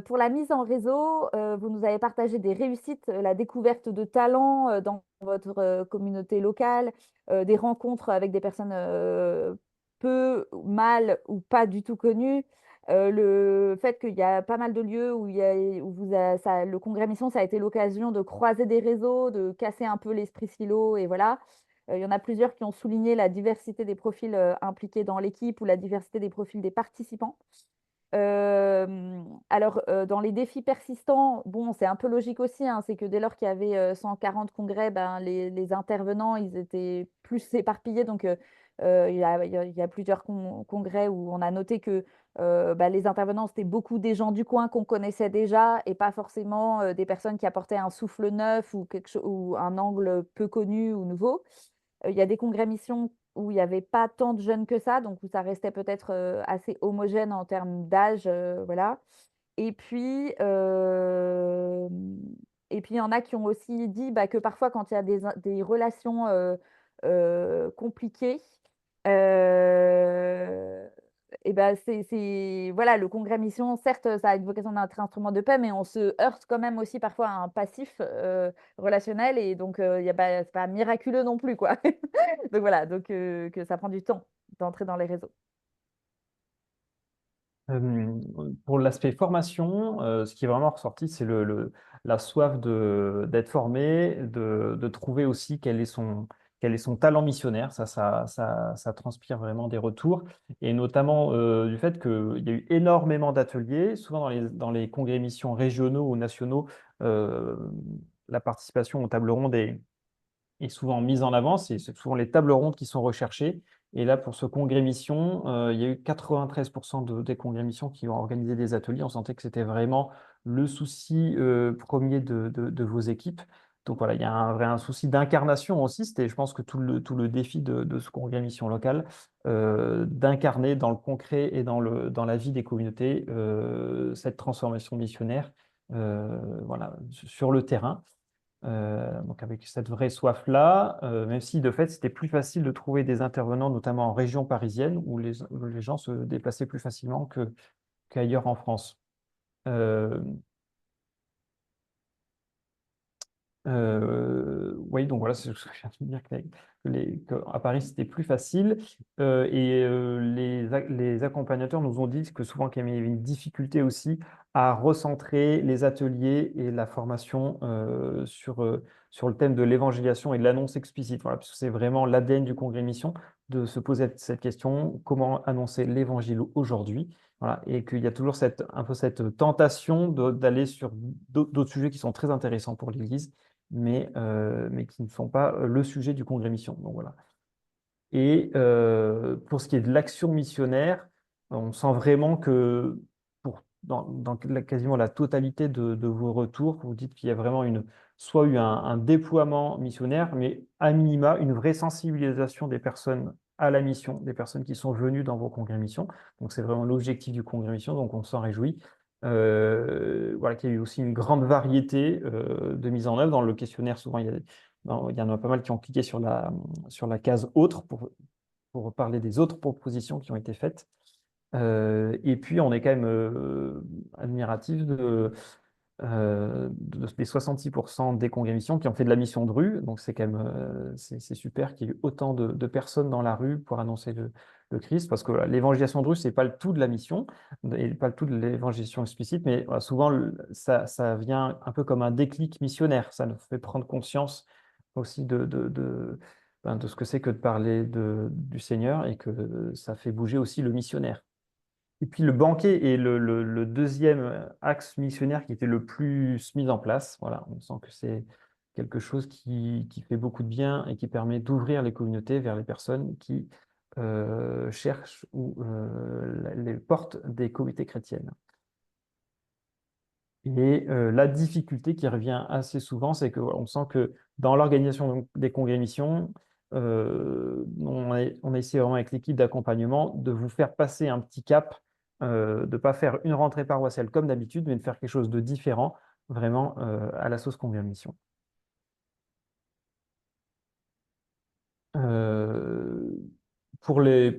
Pour la mise en réseau, vous nous avez partagé des réussites, la découverte de talents dans votre communauté locale, des rencontres avec des personnes peu, mal ou pas du tout connues. Le fait qu'il y a pas mal de lieux où, le congrès Mission, ça a été l'occasion de croiser des réseaux, de casser un peu l'esprit silo, et voilà. Il y en a plusieurs qui ont souligné la diversité des profils impliqués dans l'équipe ou la diversité des profils des participants. Alors, dans les défis persistants, bon, c'est un peu logique aussi, hein, c'est que dès lors qu'il y avait 140 congrès, ben, les intervenants, ils étaient plus éparpillés. Donc, il y a plusieurs congrès où on a noté que bah, les intervenants, c'était beaucoup des gens du coin qu'on connaissait déjà et pas forcément des personnes qui apportaient un souffle neuf ou, ou un angle peu connu ou nouveau. Il y a des congrès missions où il n'y avait pas tant de jeunes que ça, donc où ça restait peut-être assez homogène en termes d'âge, voilà. Et puis, il y en a qui ont aussi dit bah, que parfois, quand il y a des relations compliquées, euh, et ben voilà, le congrès mission, certes, ça a une vocation d'être un instrument de paix, mais on se heurte quand même aussi parfois à un passif relationnel, et donc c'est pas miraculeux non plus, quoi. Donc voilà, donc que ça prend du temps d'entrer dans les réseaux. Euh, pour l'aspect formation, ce qui est vraiment ressorti, c'est la soif d'être formé, de trouver aussi quel est son talent missionnaire. Ça transpire vraiment des retours. Et notamment du fait qu'il y a eu énormément d'ateliers. Souvent dans les congrès missions régionaux ou nationaux, euh, la participation aux tables rondes est souvent mise en avant. C'est souvent les tables rondes qui sont recherchées. Et là, pour ce congrès mission, il y a eu 93% des congrès missions qui ont organisé des ateliers. On sentait que c'était vraiment le souci premier de vos équipes. Donc voilà, il y a un souci d'incarnation aussi. C'était, je pense, que tout le défi de ce congrès mission local, d'incarner dans le concret et dans la vie des communautés cette transformation missionnaire voilà, sur le terrain. Donc avec cette vraie soif-là, même si de fait c'était plus facile de trouver des intervenants, notamment en région parisienne, où les gens se déplaçaient plus facilement qu'ailleurs en France. Euh, oui, donc voilà, c'est ce que je viens de dire, qu'à Paris, c'était plus facile. Les accompagnateurs nous ont dit que souvent, qu'il y avait une difficulté aussi à recentrer les ateliers et la formation sur le thème de l'évangélisation et de l'annonce explicite. Voilà, parce que c'est vraiment l'ADN du congrès Mission de se poser cette question, comment annoncer l'évangile aujourd'hui? Voilà, et qu'il y a toujours un peu cette tentation d'aller sur d'autres sujets qui sont très intéressants pour l'Église, mais qui ne sont pas le sujet du congrès mission. Donc, voilà. Et pour ce qui est de l'action missionnaire, on sent vraiment que quasiment la totalité de vos retours, vous dites qu'il y a vraiment soit eu un déploiement missionnaire, mais à minima, une vraie sensibilisation des personnes à la mission, des personnes qui sont venues dans vos congrès missions. Donc c'est vraiment l'objectif du congrès mission, donc on s'en réjouit. Voilà, qu'il y a eu aussi une grande variété de mise en œuvre. Dans le questionnaire, souvent, il y en a pas mal qui ont cliqué sur la case autre pour parler des autres propositions qui ont été faites. Et puis, on est quand même admiratif des 66% des congrès missions qui ont fait de la mission de rue. Donc, c'est quand même c'est super qu'il y ait eu autant de personnes dans la rue pour annoncer le Christ, parce que voilà, l'évangélisation de rue, c'est pas le tout de la mission, et pas le tout de l'évangélisation explicite, mais voilà, souvent, ça vient un peu comme un déclic missionnaire. Ça nous fait prendre conscience aussi de ce que c'est que de parler du Seigneur, et que ça fait bouger aussi le missionnaire. Et puis le banquet est le deuxième axe missionnaire qui était le plus mis en place. Voilà, on sent que c'est quelque chose qui fait beaucoup de bien et qui permet d'ouvrir les communautés vers les personnes qui cherchent les portes des communautés chrétiennes. Et la difficulté qui revient assez souvent, c'est qu'on sent que dans l'organisation des congrès missions, on a essayé vraiment avec l'équipe d'accompagnement de vous faire passer un petit cap, de ne pas faire une rentrée paroissiale comme d'habitude, mais de faire quelque chose de différent, vraiment à la sauce Congrès Mission. Euh, pour le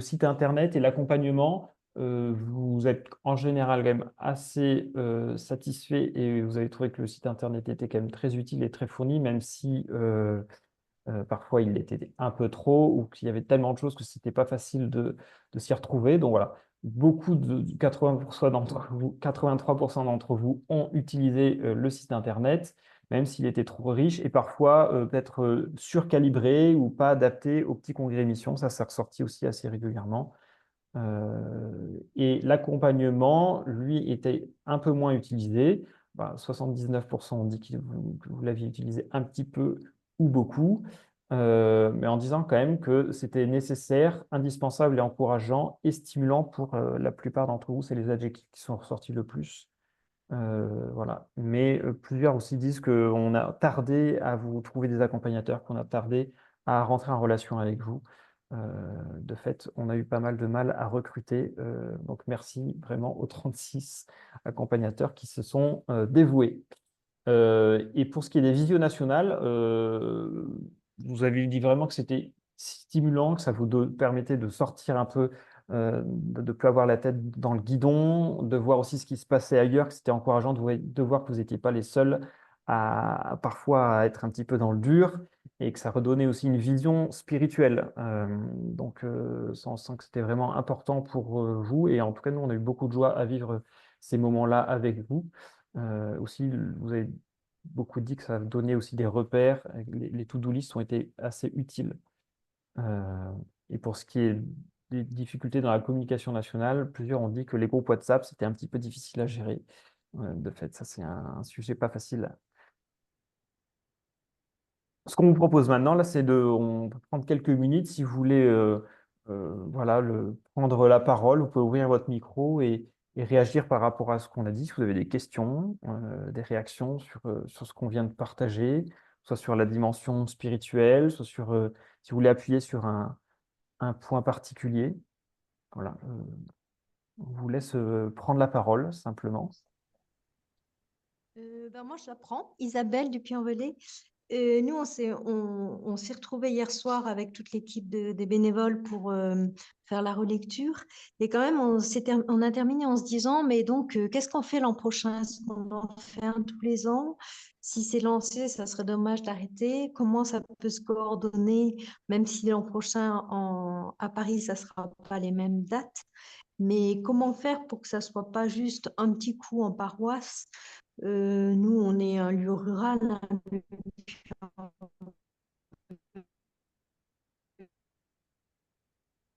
site internet et l'accompagnement, vous êtes en général quand même assez satisfait et vous avez trouvé que le site internet était quand même très utile et très fourni, même si parfois il était un peu trop ou qu'il y avait tellement de choses que c'était pas facile de s'y retrouver. Donc voilà, beaucoup de 80% d'entre vous, 83% d'entre vous ont utilisé le site internet, même s'il était trop riche et parfois peut-être surcalibré ou pas adapté aux petits congrès émissions. Ça s'est ressorti aussi assez régulièrement. Et l'accompagnement, lui, était un peu moins utilisé. 79% ont dit que vous l'aviez utilisé un petit peu ou beaucoup, mais en disant quand même que c'était nécessaire, indispensable et encourageant et stimulant pour la plupart d'entre vous. C'est les adjectifs qui sont ressortis le plus. Voilà. Mais plusieurs aussi disent qu'on a tardé à vous trouver des accompagnateurs, qu'on a tardé à rentrer en relation avec vous. De fait, on a eu pas mal de mal à recruter. Donc merci vraiment aux 36 accompagnateurs qui se sont dévoués. Et pour ce qui est des visios nationales, vous avez dit vraiment que c'était stimulant, que ça vous permettait de sortir un peu, de ne plus avoir la tête dans le guidon, de voir aussi ce qui se passait ailleurs, que c'était encourageant de voir que vous n'étiez pas les seuls à parfois à être un petit peu dans le dur et que ça redonnait aussi une vision spirituelle. Donc, ça, on sent que c'était vraiment important pour vous. Et en tout cas, nous, on a eu beaucoup de joie à vivre ces moments-là avec vous. Aussi, vous avez beaucoup dit que ça donnait aussi des repères. Les to-do list ont été assez utiles. Euh, et pour ce qui est des difficultés dans la communication nationale, plusieurs ont dit que les groupes WhatsApp, c'était un petit peu difficile à gérer. De fait, ça, c'est un sujet pas facile. Ce qu'on vous propose maintenant, là, on peut prendre quelques minutes si vous voulez voilà, prendre la parole. Vous pouvez ouvrir votre micro et réagir par rapport à ce qu'on a dit. Si vous avez des questions, des réactions sur ce qu'on vient de partager, soit sur la dimension spirituelle, soit si vous voulez appuyer sur un point particulier. Voilà, on vous laisse prendre la parole simplement. Moi, je la prends. Isabelle Dupuis-en-Velay. Nous, on s'est retrouvés hier soir avec toute l'équipe des bénévoles pour faire la relecture. Et quand même, on a terminé en se disant, mais donc, qu'est-ce qu'on fait l'an prochain? Est-ce qu'on en fait un tous les ans? Si c'est lancé, ça serait dommage d'arrêter. Comment ça peut se coordonner, même si l'an prochain, à Paris, ça ne sera pas les mêmes dates? Mais comment faire pour que ça ne soit pas juste un petit coup en paroisse? Nous, on est un lieu rural, un lieu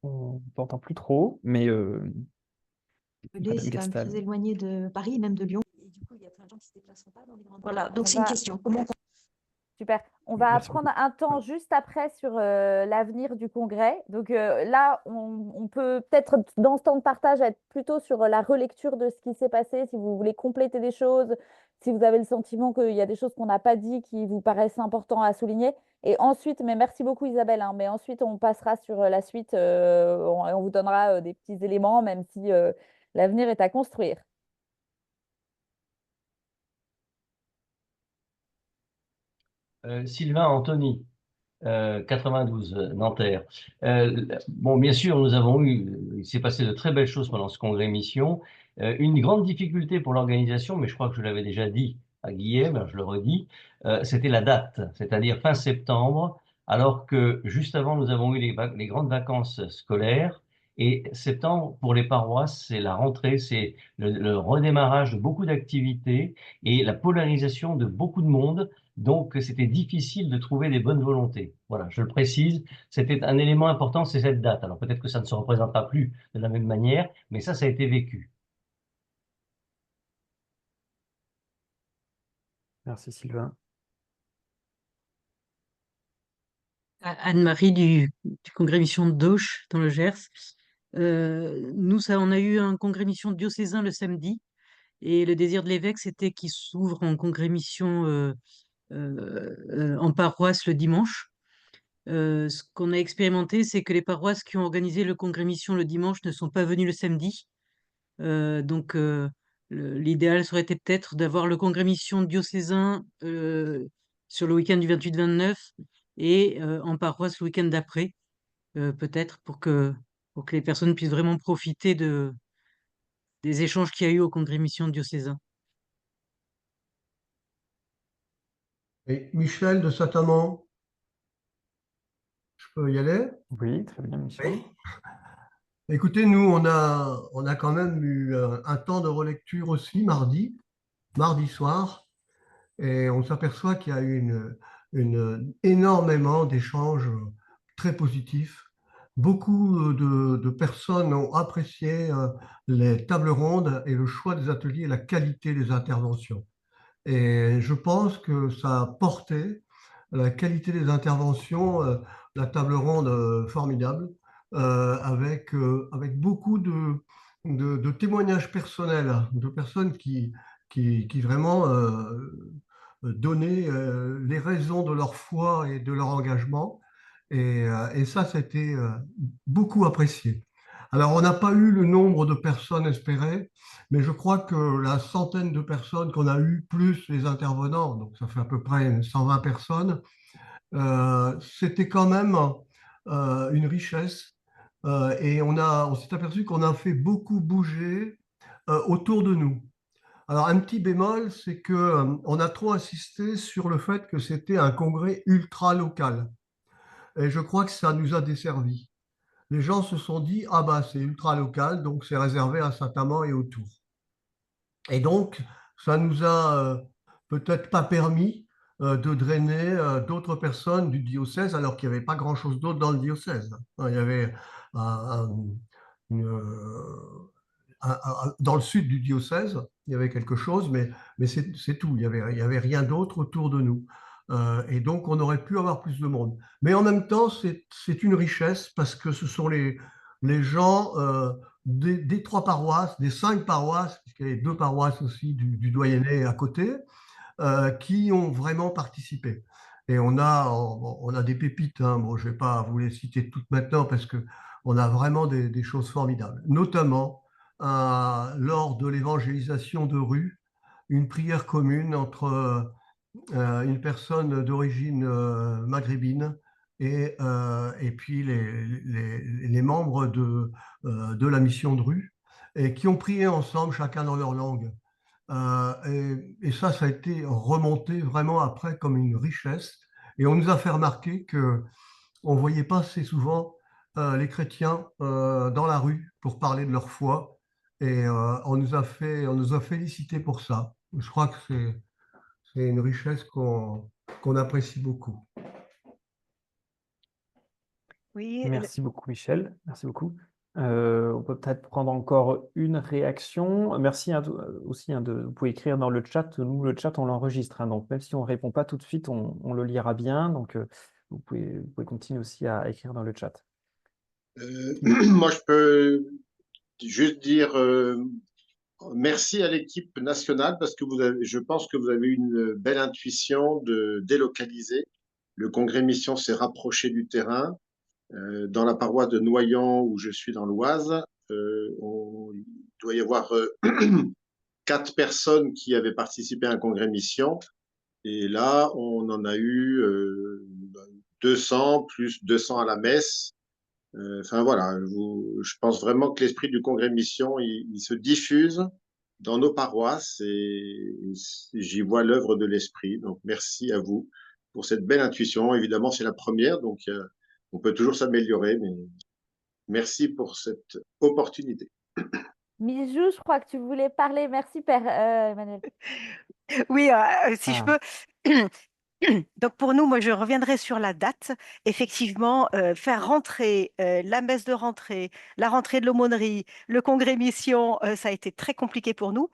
On ne t'entend plus trop, mais isolé, Madame c'est quand même très Gastal. éloigné de Paris, même de Lyon. Et du coup, il y a plein de gens qui ne se déplaceront pas dans les grandes. Voilà, donc On c'est une va, question. Comment super. On va Merci prendre beaucoup. un temps juste après sur l'avenir du congrès. Donc là, on peut peut-être, dans ce temps de partage, être plutôt sur la relecture de ce qui s'est passé, si vous voulez compléter des choses, si vous avez le sentiment qu'il y a des choses qu'on n'a pas dit qui vous paraissent importantes à souligner. Et ensuite, mais merci beaucoup Isabelle, hein, mais ensuite on passera sur la suite, on vous donnera des petits éléments, même si l'avenir est à construire. Sylvain Anthony, 92, Nanterre. Bon, bien sûr, il s'est passé de très belles choses pendant ce congrès mission. Une grande difficulté pour l'organisation, mais je crois que je l'avais déjà dit à Guillaume, alors je le redis, c'était la date, c'est-à-dire fin septembre, alors que juste avant, nous avons eu les grandes vacances scolaires. Et septembre, pour les paroisses, c'est la rentrée, c'est le redémarrage de beaucoup d'activités et la polarisation de beaucoup de monde. Donc, c'était difficile de trouver des bonnes volontés. Voilà, je le précise, c'était un élément important, c'est cette date. Alors, peut-être que ça ne se représentera plus de la même manière, mais ça a été vécu. Merci Sylvain. Anne-Marie du congrès mission de Dauch dans le Gers. Nous, on a eu un congrès mission diocésain le samedi et le désir de l'évêque, c'était qu'il s'ouvre en congrès mission en paroisse le dimanche. Ce qu'on a expérimenté, c'est que les paroisses qui ont organisé le congrès mission le dimanche ne sont pas venues le samedi. Donc, l'idéal serait été peut-être d'avoir le congrès mission diocésain sur le week-end du 28-29 et en paroisse le week-end d'après, peut-être pour que les personnes puissent vraiment profiter des échanges qu'il y a eu au congrès mission diocésain. Et Michel de Saint-Amand, je peux y aller? Oui, très bien, Michel. Oui. Écoutez, nous, on a quand même eu un temps de relecture aussi mardi soir, et on s'aperçoit qu'il y a eu énormément d'échanges très positifs. Beaucoup de personnes ont apprécié les tables rondes et le choix des ateliers et la qualité des interventions. Et je pense que ça a porté la qualité des interventions, la table ronde formidable, avec beaucoup de témoignages personnels, de personnes qui vraiment donnaient les raisons de leur foi et de leur engagement. Et ça, c'était beaucoup apprécié. Alors, on n'a pas eu le nombre de personnes espérées, mais je crois que la centaine de personnes qu'on a eues, plus les intervenants, donc ça fait à peu près 120 personnes, c'était quand même une richesse. Et on s'est aperçu qu'on a fait beaucoup bouger autour de nous. Alors, un petit bémol, c'est que on a trop insisté sur le fait que c'était un congrès ultra local. Et je crois que ça nous a desservi. Les gens se sont dit, ah bah c'est ultra local, donc c'est réservé à Saint-Amand et autour. Et donc, ça nous a peut-être pas permis de drainer d'autres personnes du diocèse, alors qu'il n'y avait pas grand-chose d'autre dans le diocèse. Il y avait un- une, dans le sud du diocèse, il y avait quelque chose, mais c'est tout. Il y avait rien d'autre autour de nous. Et donc, on aurait pu avoir plus de monde. Mais en même temps, c'est une richesse parce que ce sont les gens des trois paroisses, des 5 paroisses, puisqu'il y avait 2 paroisses aussi du doyenné à côté, qui ont vraiment participé. Et on a des pépites, hein. Bon, je ne vais pas vous les citer toutes maintenant parce qu'on a vraiment des choses formidables. Notamment, lors de l'évangélisation de rue, une prière commune entre une personne d'origine maghrébine et puis les membres de la mission de rue, et qui ont prié ensemble, chacun dans leur langue. Et ça, ça a été remonté vraiment après comme une richesse. Et on nous a fait remarquer que on voyait pas assez souvent les chrétiens dans la rue pour parler de leur foi. Et on nous a félicité pour ça. Je crois que c'est une richesse qu'on apprécie beaucoup. Oui, Merci beaucoup, Michel. Merci beaucoup. On peut peut-être prendre encore une réaction. Merci hein, aussi, hein, vous pouvez écrire dans le chat. Nous, le chat, on l'enregistre, hein, donc même si on ne répond pas tout de suite, on le lira bien. Donc, vous pouvez continuer aussi à écrire dans le chat. Moi, je peux juste dire merci à l'équipe nationale parce que je pense que vous avez eu une belle intuition de délocaliser. Le congrès mission s'est rapproché du terrain. Dans la paroisse de Noyant, où je suis dans l'Oise, il doit y avoir 4 personnes qui avaient participé à un congrès mission. Et là, on en a eu 200, plus 200 à la messe. Enfin voilà, je pense vraiment que l'esprit du congrès mission, il se diffuse dans nos paroisses et j'y vois l'œuvre de l'esprit. Donc merci à vous pour cette belle intuition. Évidemment, c'est la première, donc on peut toujours s'améliorer, mais merci pour cette opportunité. Mijou, je crois que tu voulais parler. Merci, Père Emmanuel. oui, si je peux. Donc pour nous, moi je reviendrai sur la date. Effectivement, faire rentrer la messe de rentrée, la rentrée de l'aumônerie, le congrès mission, ça a été très compliqué pour nous.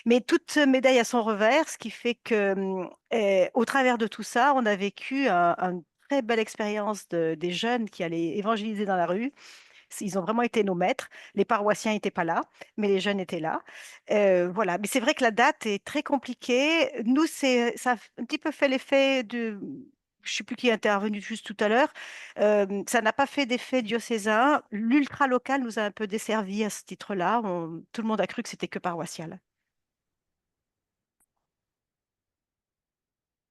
Mais toute médaille a son revers, ce qui fait que au travers de tout ça, on a vécu une très belle expérience des jeunes qui allaient évangéliser dans la rue. Ils ont vraiment été nos maîtres. Les paroissiens n'étaient pas là, mais les jeunes étaient là. Voilà. Mais c'est vrai que la date est très compliquée. Nous, ça a un petit peu fait l'effet je ne sais plus qui est intervenu juste tout à l'heure, ça n'a pas fait d'effet diocésain. L'ultra-local nous a un peu desservi à ce titre-là. Tout le monde a cru que c'était que paroissial.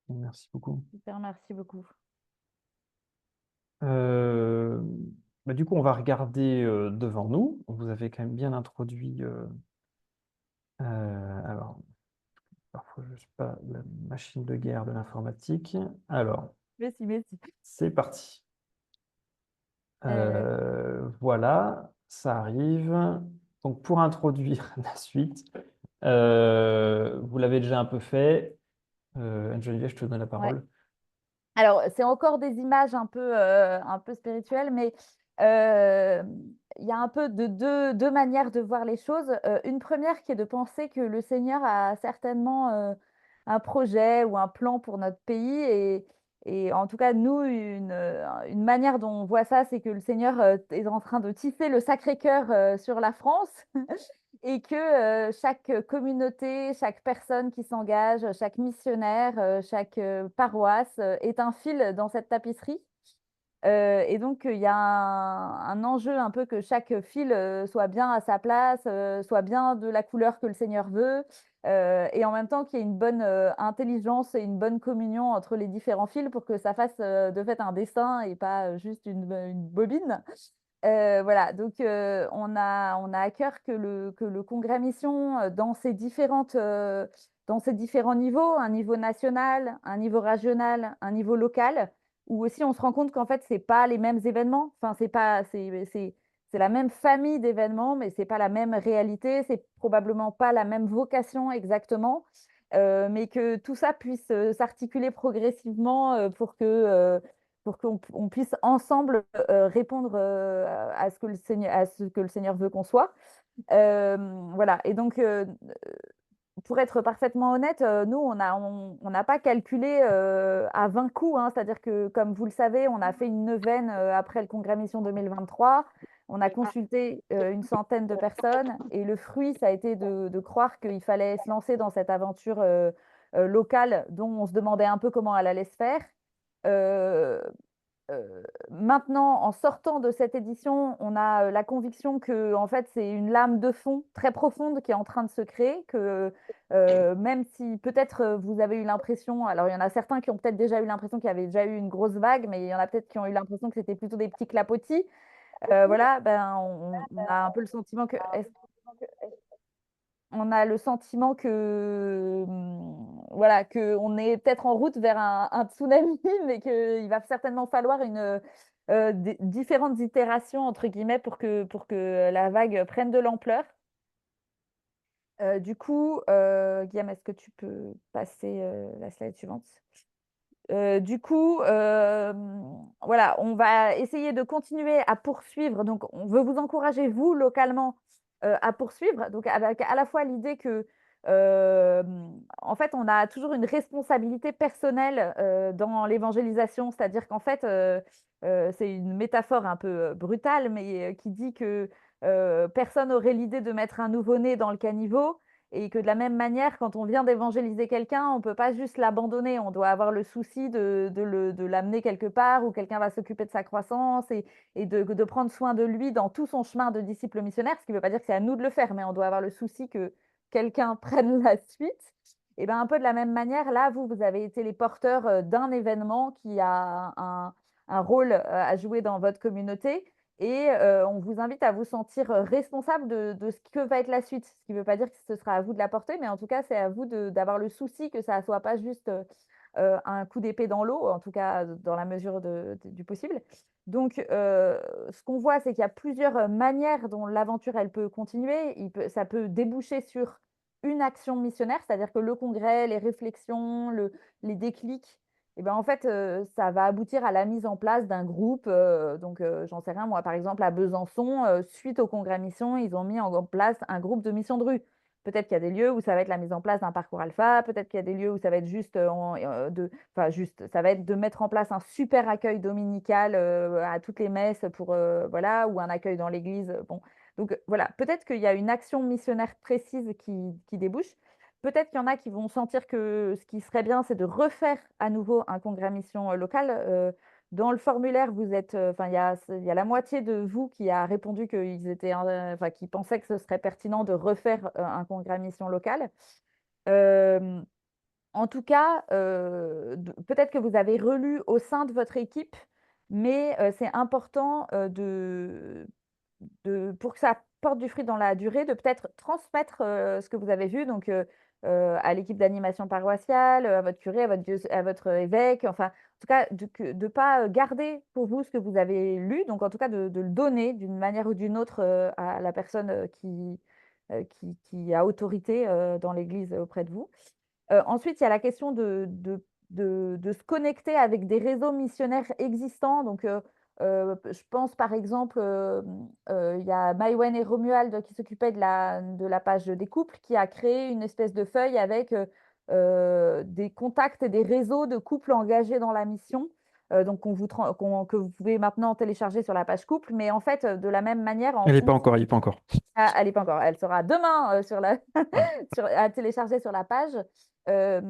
Merci beaucoup. Super, merci beaucoup. Euh, du coup, on va regarder devant nous. Vous avez quand même bien introduit. Alors, parfois, je ne suis pas la machine de guerre de l'informatique. Alors, Merci. c'est parti. Euh, Voilà, ça arrive. Donc, pour introduire la suite, vous l'avez déjà un peu fait. Geneviève, je te donne la ouais. parole. Alors, c'est encore des images un peu spirituelles, mais il y a un peu de deux manières de voir les choses. Une première qui est de penser que le Seigneur a certainement un projet ou un plan pour notre pays. Et en tout cas, nous, une manière dont on voit ça, c'est que le Seigneur est en train de tisser le Sacré-Cœur sur la France. Et que chaque communauté, chaque personne qui s'engage, chaque missionnaire, chaque paroisse est un fil dans cette tapisserie. Et donc, il y a un enjeu un peu que chaque fil soit bien à sa place, soit bien de la couleur que le Seigneur veut, et en même temps qu'il y ait une bonne intelligence et une bonne communion entre les différents fils pour que ça fasse de fait un dessin et pas juste une bobine. Voilà, donc on a à cœur que le Congrès Mission, dans ses différents niveaux, un niveau national, un niveau régional, un niveau local, où aussi on se rend compte qu'en fait, c'est pas les mêmes événements, enfin, c'est la même famille d'événements, mais c'est pas la même réalité, c'est probablement pas la même vocation exactement, mais que tout ça puisse s'articuler progressivement pour qu'on puisse ensemble répondre à ce que le Seigneur veut qu'on soit. Voilà. Et donc, pour être parfaitement honnête, nous, on n'a pas calculé à 20 coups, hein. C'est-à-dire que, comme vous le savez, on a fait une neuvaine après le Congrès Mission 2023. On a consulté une centaine de personnes et le fruit, ça a été de croire qu'il fallait se lancer dans cette aventure locale dont on se demandait un peu comment elle allait se faire. Euh, Maintenant, en sortant de cette édition, on a la conviction que en fait, c'est une lame de fond très profonde qui est en train de se créer, que même si peut-être vous avez eu l'impression, alors il y en a certains qui ont peut-être déjà eu l'impression qu'il y avait déjà eu une grosse vague, mais il y en a peut-être qui ont eu l'impression que c'était plutôt des petits clapotis. Voilà, ben, on a un peu le sentiment que on a le sentiment que, voilà, que on est peut-être en route vers un tsunami, mais qu'il va certainement falloir différentes itérations, entre guillemets, pour que la vague prenne de l'ampleur. Du coup, Guillaume, est-ce que tu peux passer la slide suivante? Du coup, voilà, on va essayer de continuer à poursuivre. Donc, on veut vous encourager, vous, localement, à poursuivre. Donc, avec à la fois l'idée que, euh, en fait, on a toujours une responsabilité personnelle dans l'évangélisation. C'est-à-dire qu'en fait, c'est une métaphore un peu brutale, mais qui dit que personne n'aurait l'idée de mettre un nouveau-né dans le caniveau. Et que de la même manière, quand on vient d'évangéliser quelqu'un, on ne peut pas juste l'abandonner. On doit avoir le souci de l'amener quelque part où quelqu'un va s'occuper de sa croissance et de prendre soin de lui dans tout son chemin de disciple missionnaire. Ce qui ne veut pas dire que c'est à nous de le faire, mais on doit avoir le souci que quelqu'un prenne la suite. Et bien, un peu de la même manière, là, vous avez été les porteurs d'un événement qui a un rôle à jouer dans votre communauté. Et on vous invite à vous sentir responsable de ce que va être la suite. Ce qui ne veut pas dire que ce sera à vous de la porter, mais en tout cas, c'est à vous d'avoir le souci que ça ne soit pas juste un coup d'épée dans l'eau, en tout cas dans la mesure du possible. Donc, ce qu'on voit, c'est qu'il y a plusieurs manières dont l'aventure, elle peut continuer. Ça peut déboucher sur une action missionnaire, c'est-à-dire que le congrès, les réflexions, les déclics, et ben en fait, ça va aboutir à la mise en place d'un groupe. Donc, j'en sais rien, moi, par exemple, à Besançon, suite au congrès mission, ils ont mis en place un groupe de mission de rue. Peut-être qu'il y a des lieux où ça va être la mise en place d'un parcours alpha, peut-être qu'il y a des lieux où ça va être juste, ça va être de mettre en place un super accueil dominical à toutes les messes voilà, ou un accueil dans l'église. Bon, donc voilà, peut-être qu'il y a une action missionnaire précise qui débouche. peut-être qu'il y en a qui vont sentir que ce qui serait bien, c'est de refaire à nouveau un congrès mission local. Dans le formulaire, vous êtes, enfin, il y a la moitié de vous qui a répondu qu'ils pensaient que ce serait pertinent de refaire un congrès mission local. Euh, En tout cas, peut-être que vous avez relu au sein de votre équipe, mais c'est important pour que ça porte du fruit dans la durée, de peut-être transmettre ce que vous avez vu donc, à l'équipe d'animation paroissiale, à votre curé, à votre évêque, enfin, en tout cas, de ne pas garder pour vous ce que vous avez lu, donc en tout cas de le donner d'une manière ou d'une autre à la personne qui a autorité dans l'Église auprès de vous. Ensuite, il y a la question de se connecter avec des réseaux missionnaires existants. Donc, je pense par exemple, il y a Maïwen et Romuald qui s'occupaient de la page des couples, qui a créé une espèce de feuille avec des contacts et des réseaux de couples engagés dans la mission. Donc, que vous pouvez maintenant télécharger sur la page couple. Mais en fait, de la même manière, Elle n'est pas encore, elle n'est pas encore. Ah, elle n'est pas encore. Elle sera demain à télécharger sur la page. Euh,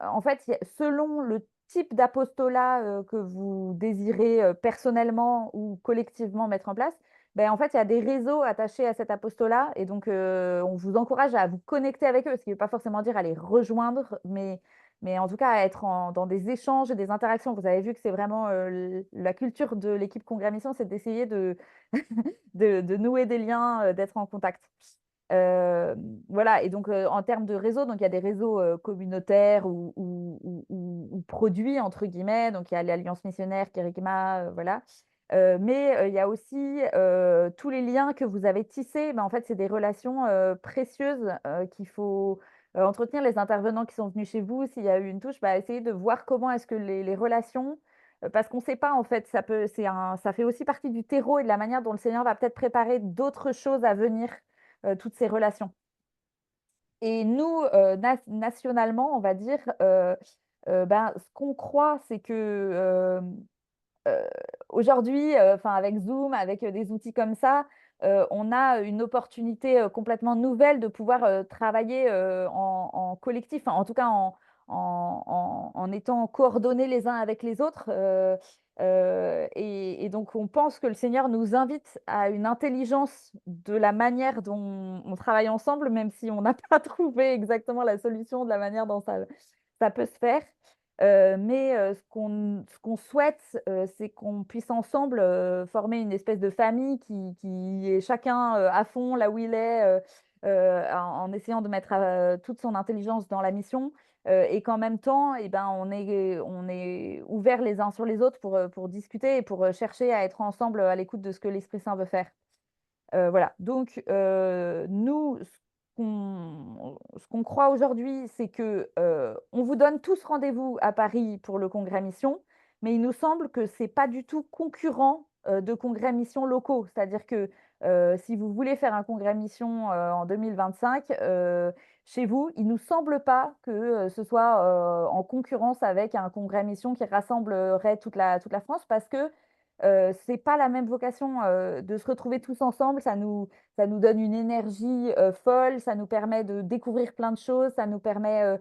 En fait, selon le type d'apostolat que vous désirez personnellement ou collectivement mettre en place, ben, en fait, il y a des réseaux attachés à cet apostolat. Et donc, on vous encourage à vous connecter avec eux, ce qui ne veut pas forcément dire à les rejoindre, mais en tout cas à être dans des échanges et des interactions. Vous avez vu que c'est vraiment la culture de l'équipe Congrès Mission, c'est d'essayer de nouer des liens, d'être en contact. Voilà, et donc en termes de réseau, donc il y a des réseaux communautaires ou produits, entre guillemets, donc il y a l'Alliance missionnaire, Kérigma, voilà. Mais il y a aussi tous les liens que vous avez tissés. Ben, en fait, c'est des relations précieuses qu'il faut entretenir. Les intervenants qui sont venus chez vous, s'il y a eu une touche, bah, essayer de voir comment est-ce que les relations, parce qu'on ne sait pas, en fait, ça fait aussi partie du terreau et de la manière dont le Seigneur va peut-être préparer d'autres choses à venir, toutes ces relations. Et nous, nationalement, on va dire, ben, ce qu'on croit, c'est que aujourd'hui, avec Zoom, avec des outils comme ça, on a une opportunité complètement nouvelle de pouvoir travailler en collectif, en tout cas en étant coordonnés les uns avec les autres. Et donc, on pense que le Seigneur nous invite à une intelligence de la manière dont on travaille ensemble, même si on n'a pas trouvé exactement la solution de la manière dont ça peut se faire. Mais ce qu'on souhaite, c'est qu'on puisse ensemble former une espèce de famille qui est chacun à fond là où il est, en essayant de mettre toute son intelligence dans la mission, et qu'en même temps, eh ben, on est ouverts les uns sur les autres pour discuter et pour chercher à être ensemble à l'écoute de ce que l'Esprit Saint veut faire. Voilà. Donc, nous, ce qu'on croit aujourd'hui, c'est que on vous donne tous rendez-vous à Paris pour le congrès mission, mais il nous semble que ce n'est pas du tout concurrent de congrès mission locaux. C'est-à-dire que si vous voulez faire un congrès mission en 2025, chez vous, il ne nous semble pas que ce soit en concurrence avec un congrès mission qui rassemblerait toute la France, parce que c'est pas la même vocation de se retrouver tous ensemble. Ça nous donne une énergie folle, ça nous permet de découvrir plein de choses, ça nous permet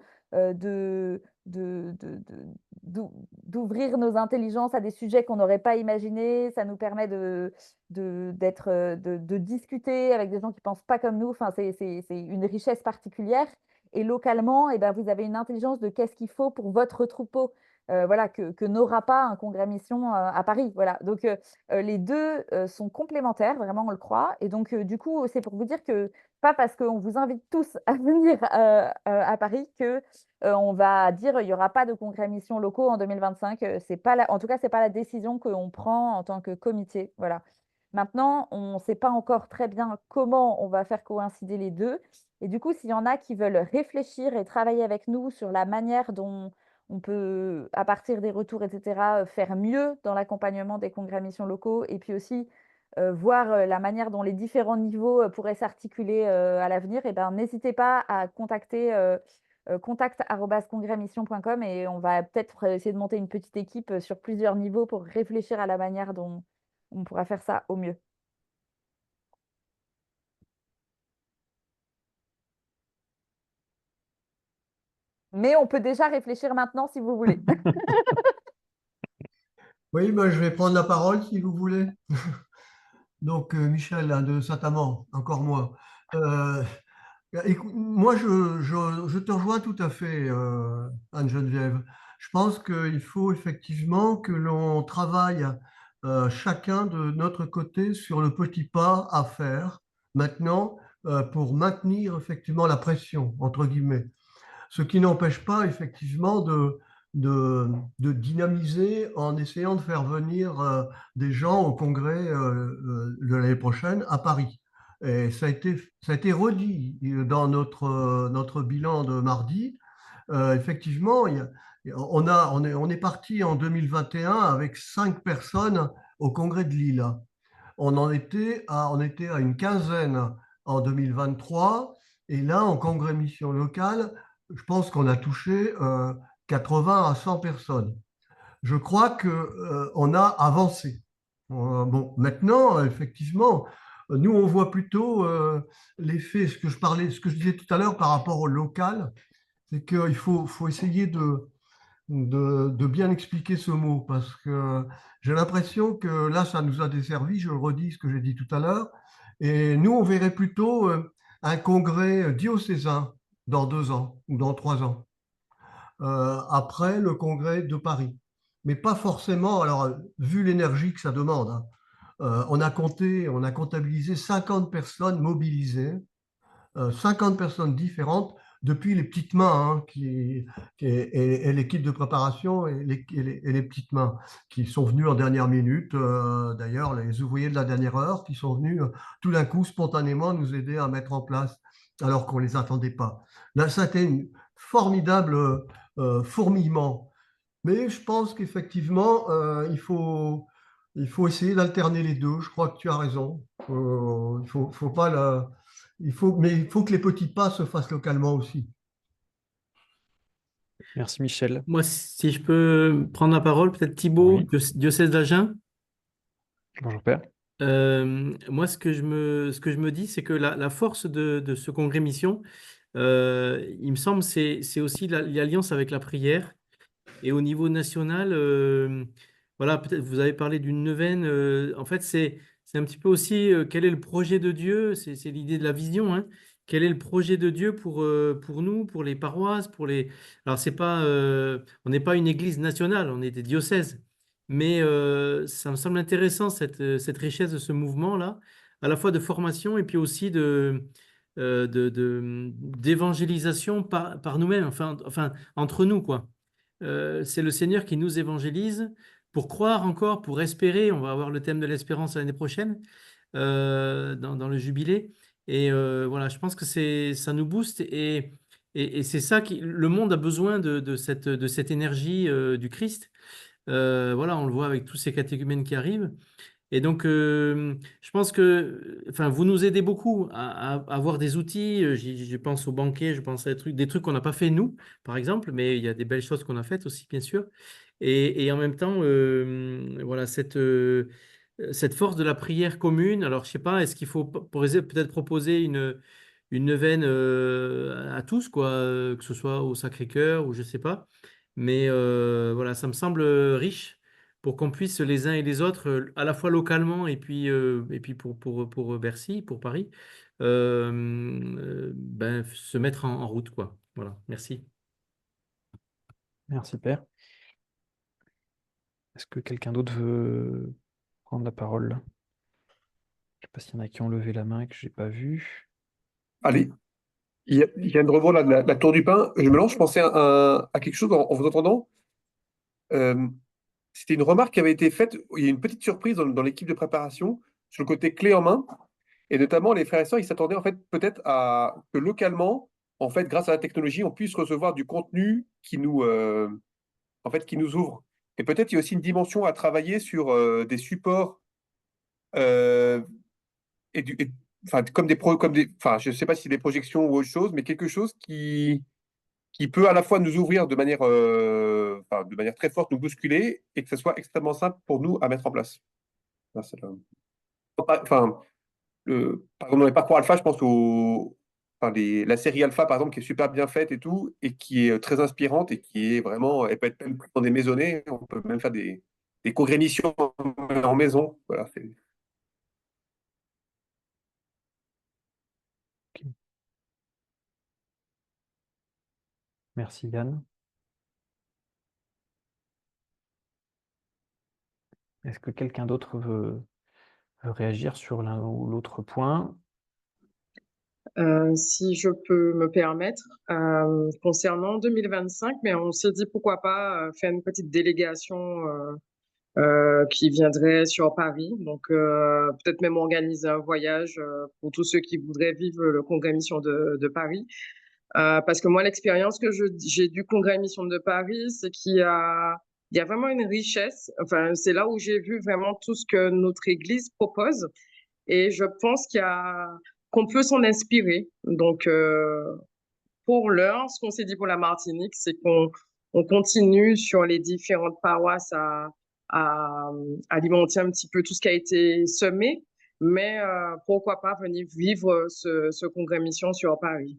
d'ouvrir nos intelligences à des sujets qu'on n'aurait pas imaginés, ça nous permet de discuter avec des gens qui ne pensent pas comme nous. Enfin, c'est une richesse particulière. Et localement, eh ben, vous avez une intelligence de qu'est-ce qu'il faut pour votre troupeau. Voilà, que n'aura pas un congrès mission à Paris. Voilà. Donc, les deux sont complémentaires, vraiment, on le croit. Et donc, du coup, c'est pour vous dire que pas parce qu'on vous invite tous à venir à Paris que on va dire il n'y aura pas de congrès mission locaux en 2025. C'est pas en tout cas, ce n'est pas la décision qu'on prend en tant que comité. Voilà. Maintenant, on ne sait pas encore très bien comment on va faire coïncider les deux. Et du coup, s'il y en a qui veulent réfléchir et travailler avec nous sur la manière dont on peut, à partir des retours, etc., faire mieux dans l'accompagnement des congrès missions locaux, et puis aussi voir la manière dont les différents niveaux pourraient s'articuler à l'avenir, et ben, n'hésitez pas à contacter contact@congrèsmission.com, et on va peut-être essayer de monter une petite équipe sur plusieurs niveaux pour réfléchir à la manière dont on pourra faire ça au mieux. Mais on peut déjà réfléchir maintenant si vous voulez. Oui, ben, je vais prendre la parole si vous voulez. Donc, Michel, hein, de Saint-Amand, encore moi. Euh, Écoute, moi, je te rejoins tout à fait, Anne-Geneviève. Je pense qu'il faut effectivement que l'on travaille chacun de notre côté sur le petit pas à faire maintenant pour maintenir effectivement la pression, entre guillemets. Ce qui n'empêche pas effectivement de dynamiser en essayant de faire venir des gens au congrès de l'année prochaine à Paris. Et ça a été redit dans notre bilan de mardi. Effectivement, on est parti en 2021 avec 5 personnes au congrès de Lille. On était à une quinzaine en 2023. Et là, en congrès mission locale, je pense qu'on a touché 80 à 100 personnes. Je crois qu'on a avancé. Bon, maintenant, effectivement, nous, on voit plutôt l'effet, ce que je disais tout à l'heure par rapport au local, c'est qu'il faut essayer de bien expliquer ce mot, parce que j'ai l'impression que là, ça nous a desservi, je le redis ce que j'ai dit tout à l'heure, et nous, on verrait plutôt un congrès diocésain dans 2 ans ou dans 3 ans, après le congrès de Paris. Mais pas forcément, alors vu l'énergie que ça demande, hein, on a comptabilisé 50 personnes mobilisées, 50 personnes différentes depuis les petites mains et l'équipe de préparation et les petites mains qui sont venues en dernière minute. D'ailleurs, les ouvriers de la dernière heure qui sont venus tout d'un coup spontanément nous aider à mettre en place alors qu'on ne les attendait pas. Là, ça a été un formidable fourmillement. Mais je pense qu'effectivement, il faut essayer d'alterner les deux. Je crois que tu as raison. Faut pas mais il faut que les petits pas se fassent localement aussi. Merci Michel. Moi, si je peux prendre la parole, peut-être Thibaut, Oui. diocèse d'Agen. Bonjour Père. Moi, ce que je me dis, c'est que la force de ce congrès mission, il me semble, c'est aussi l'alliance avec la prière. Et au niveau national, voilà, peut-être vous avez parlé d'une neuvaine. En fait, c'est un petit peu aussi quel est le projet de Dieu, c'est l'idée de la vision, hein. Quel est le projet de Dieu pour nous, pour les paroisses, pour les. Alors, c'est pas, on n'est pas une église nationale, on est des diocèses. Mais ça me semble intéressant, cette richesse de ce mouvement-là, à la fois de formation et puis aussi d'évangélisation par nous-mêmes, enfin, entre nous, quoi. C'est le Seigneur qui nous évangélise pour croire encore, pour espérer. On va avoir le thème de l'espérance l'année prochaine dans le jubilé. Et voilà, je pense que ça nous booste et c'est ça le monde a besoin de cette énergie du Christ. Voilà, on le voit avec tous ces catéchumènes qui arrivent. Et donc, je pense que, enfin, vous nous aidez beaucoup à avoir des outils. Je pense aux banquets, je pense à des trucs qu'on n'a pas fait nous, par exemple, mais il y a des belles choses qu'on a faites aussi, bien sûr. Et en même temps, voilà, cette force de la prière commune. Alors, je sais pas, est-ce qu'il faut peut-être proposer une neuvaine à tous, quoi, que ce soit au Sacré-Cœur ou je sais pas. Mais voilà, ça me semble riche pour qu'on puisse les uns et les autres, à la fois localement et puis pour Bercy, pour Paris, ben, se mettre en route, quoi. Voilà, merci. Merci Père. Est-ce que quelqu'un d'autre veut prendre la parole? Je ne sais pas s'il y en a qui ont levé la main et que je n'ai pas vu. Allez, il y a de revoir la tour du pain. Je me lance, je pensais à quelque chose en vous entendant. C'était une remarque qui avait été faite. Il y a une petite surprise dans l'équipe de préparation sur le côté clé en main. Et notamment, les frères et sœurs, ils s'attendaient en fait peut-être à que localement, en fait, grâce à la technologie, on puisse recevoir du contenu en fait, qui nous ouvre. Et peut-être il y a aussi une dimension à travailler sur des supports euh, enfin, enfin, je ne sais pas si c'est des projections ou autre chose, mais quelque chose qui peut à la fois nous ouvrir enfin, de manière très forte, nous bousculer, et que ce soit extrêmement simple pour nous à mettre en place. Enfin, par exemple, dans les parcours alpha, je pense enfin, la série Alpha, par exemple, qui est super bien faite et tout, et qui est très inspirante et qui est vraiment, elle peut être même dans des maisonnées, on peut même faire des congrès-missions en maison. Voilà, Merci Yann. Est-ce que quelqu'un d'autre veut réagir sur l'un ou l'autre point? Si je peux me permettre, concernant 2025, mais on s'est dit pourquoi pas faire une petite délégation qui viendrait sur Paris. Donc, peut-être même organiser un voyage pour tous ceux qui voudraient vivre le congrès Mission de Paris. Parce que moi, l'expérience que j'ai du congrès Mission de Paris, c'est il y a vraiment une richesse. Enfin, c'est là où j'ai vu vraiment tout ce que notre Église propose. Et je pense qu'on peut s'en inspirer. Donc, pour l'heure, ce qu'on s'est dit pour la Martinique, c'est qu'on continue sur les différentes paroisses à alimenter un petit peu tout ce qui a été semé, mais pourquoi pas venir vivre ce congrès mission sur Paris.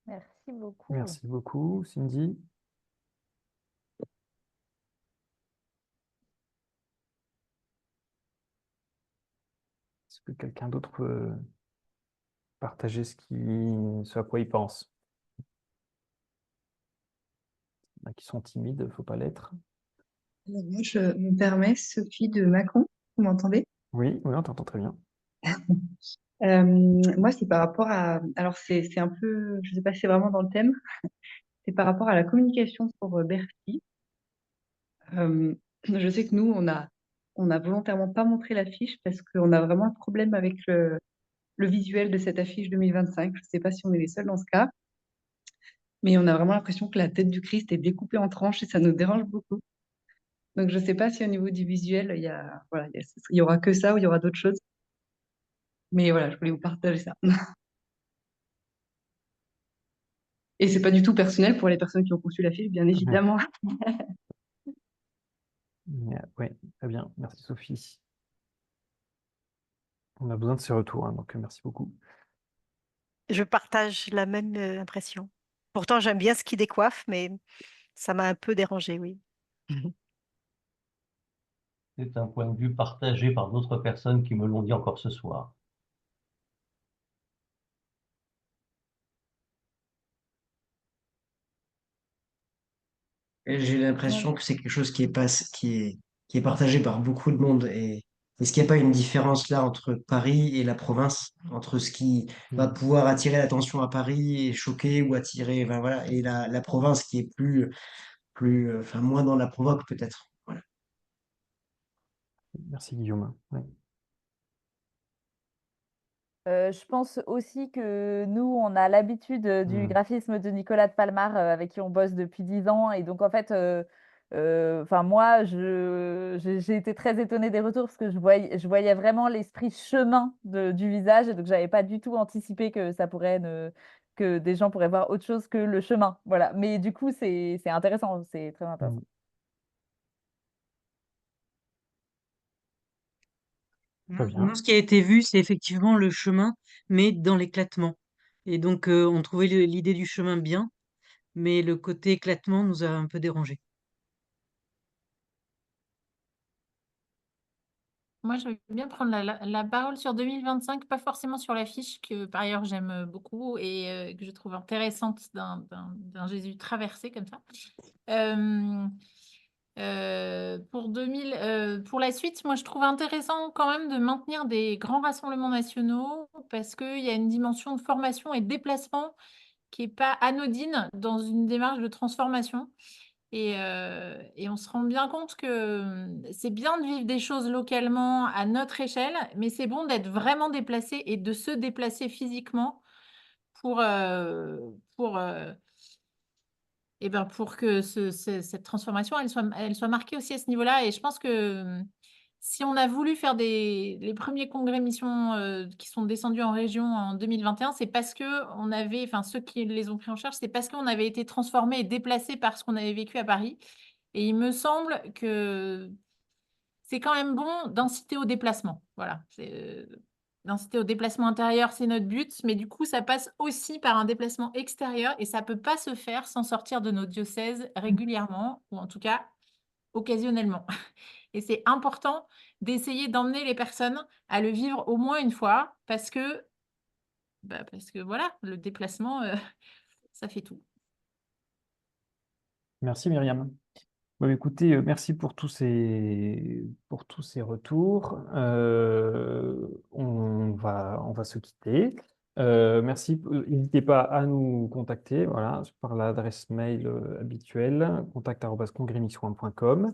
Merci beaucoup. Merci beaucoup, Cindy. Est-ce que quelqu'un d'autre peut partager ce à quoi il pense? Il y en a qui sont timides, il ne faut pas l'être. Alors, moi, je me permets, Sophie de Mâcon, vous m'entendez? Oui, oui, on t'entend très bien. Moi, c'est par rapport à... Alors, c'est un peu... Je ne sais pas si c'est vraiment dans le thème. C'est par rapport à la communication pour Bercy. Je sais que nous, on a volontairement pas montré l'affiche parce qu'on a vraiment un problème avec le visuel de cette affiche 2025. Je ne sais pas si on est les seuls dans ce cas, mais on a vraiment l'impression que la tête du Christ est découpée en tranches et ça nous dérange beaucoup. Donc, je ne sais pas si au niveau du visuel, voilà, il y aura que ça ou il y aura d'autres choses. Mais voilà, je voulais vous partager ça. Et c'est pas du tout personnel pour les personnes qui ont conçu l'affiche, bien évidemment. Oui, très bien. Merci Sophie. On a besoin de ces retours, hein, donc merci beaucoup. Je partage la même impression. Pourtant, j'aime bien ce qui décoiffe, mais ça m'a un peu dérangé, oui. C'est un point de vue partagé par d'autres personnes qui me l'ont dit encore ce soir. Et j'ai l'impression que c'est quelque chose qui est partagé par beaucoup de monde. Et est-ce qu'il n'y a pas une différence là entre Paris et la province, entre ce qui va pouvoir attirer l'attention à Paris et choquer ou attirer, ben voilà, et la province qui est enfin, moins dans la provoque peut-être. Voilà. Merci Guillaume. Oui. Je pense aussi que nous, on a l'habitude du graphisme de Nicolas de Palmar, avec qui on bosse depuis 10 ans. Et donc, en fait, moi, j'ai été très étonnée des retours parce que je voyais vraiment l'esprit chemin du visage. Et donc, j'avais pas du tout anticipé que que des gens pourraient voir autre chose que le chemin. Voilà. Mais du coup, c'est intéressant. C'est très intéressant. Très bien. Moi, ce qui a été vu, c'est effectivement le chemin, mais dans l'éclatement. Et donc, on trouvait l'idée du chemin bien, mais le côté éclatement nous a un peu dérangé. Moi, je veux bien prendre la parole sur 2025, pas forcément sur l'affiche, que par ailleurs j'aime beaucoup et que je trouve intéressante d'un Jésus traversé comme ça. Pour la suite, moi, je trouve intéressant quand même de maintenir des grands rassemblements nationaux parce qu'il y a une dimension de formation et de déplacement qui n'est pas anodine dans une démarche de transformation. Et on se rend bien compte que c'est bien de vivre des choses localement à notre échelle, mais c'est bon d'être vraiment déplacé et de se déplacer physiquement pour, pour, pour que cette transformation, elle soit marquée aussi à ce niveau-là. Et je pense que si on a voulu faire les premiers congrès missions qui sont descendus en région en 2021, c'est parce que on avait, enfin ceux qui les ont pris en charge, c'est parce qu'on avait été transformés et déplacés par ce qu'on avait vécu à Paris. Et il me semble que c'est quand même bon d'inciter au déplacement. Voilà, d'inciter au déplacement intérieur, c'est notre but, mais du coup, ça passe aussi par un déplacement extérieur et ça ne peut pas se faire sans sortir de nos diocèses régulièrement, ou en tout cas occasionnellement. Et c'est important d'essayer d'emmener les personnes à le vivre au moins une fois parce que voilà, le déplacement, ça fait tout. Merci Myriam. Bon, écoutez, merci pour tous ces retours. On va se quitter. Merci. N'hésitez pas à nous contacter, voilà, par l'adresse mail habituelle, contact@congremisoin.com.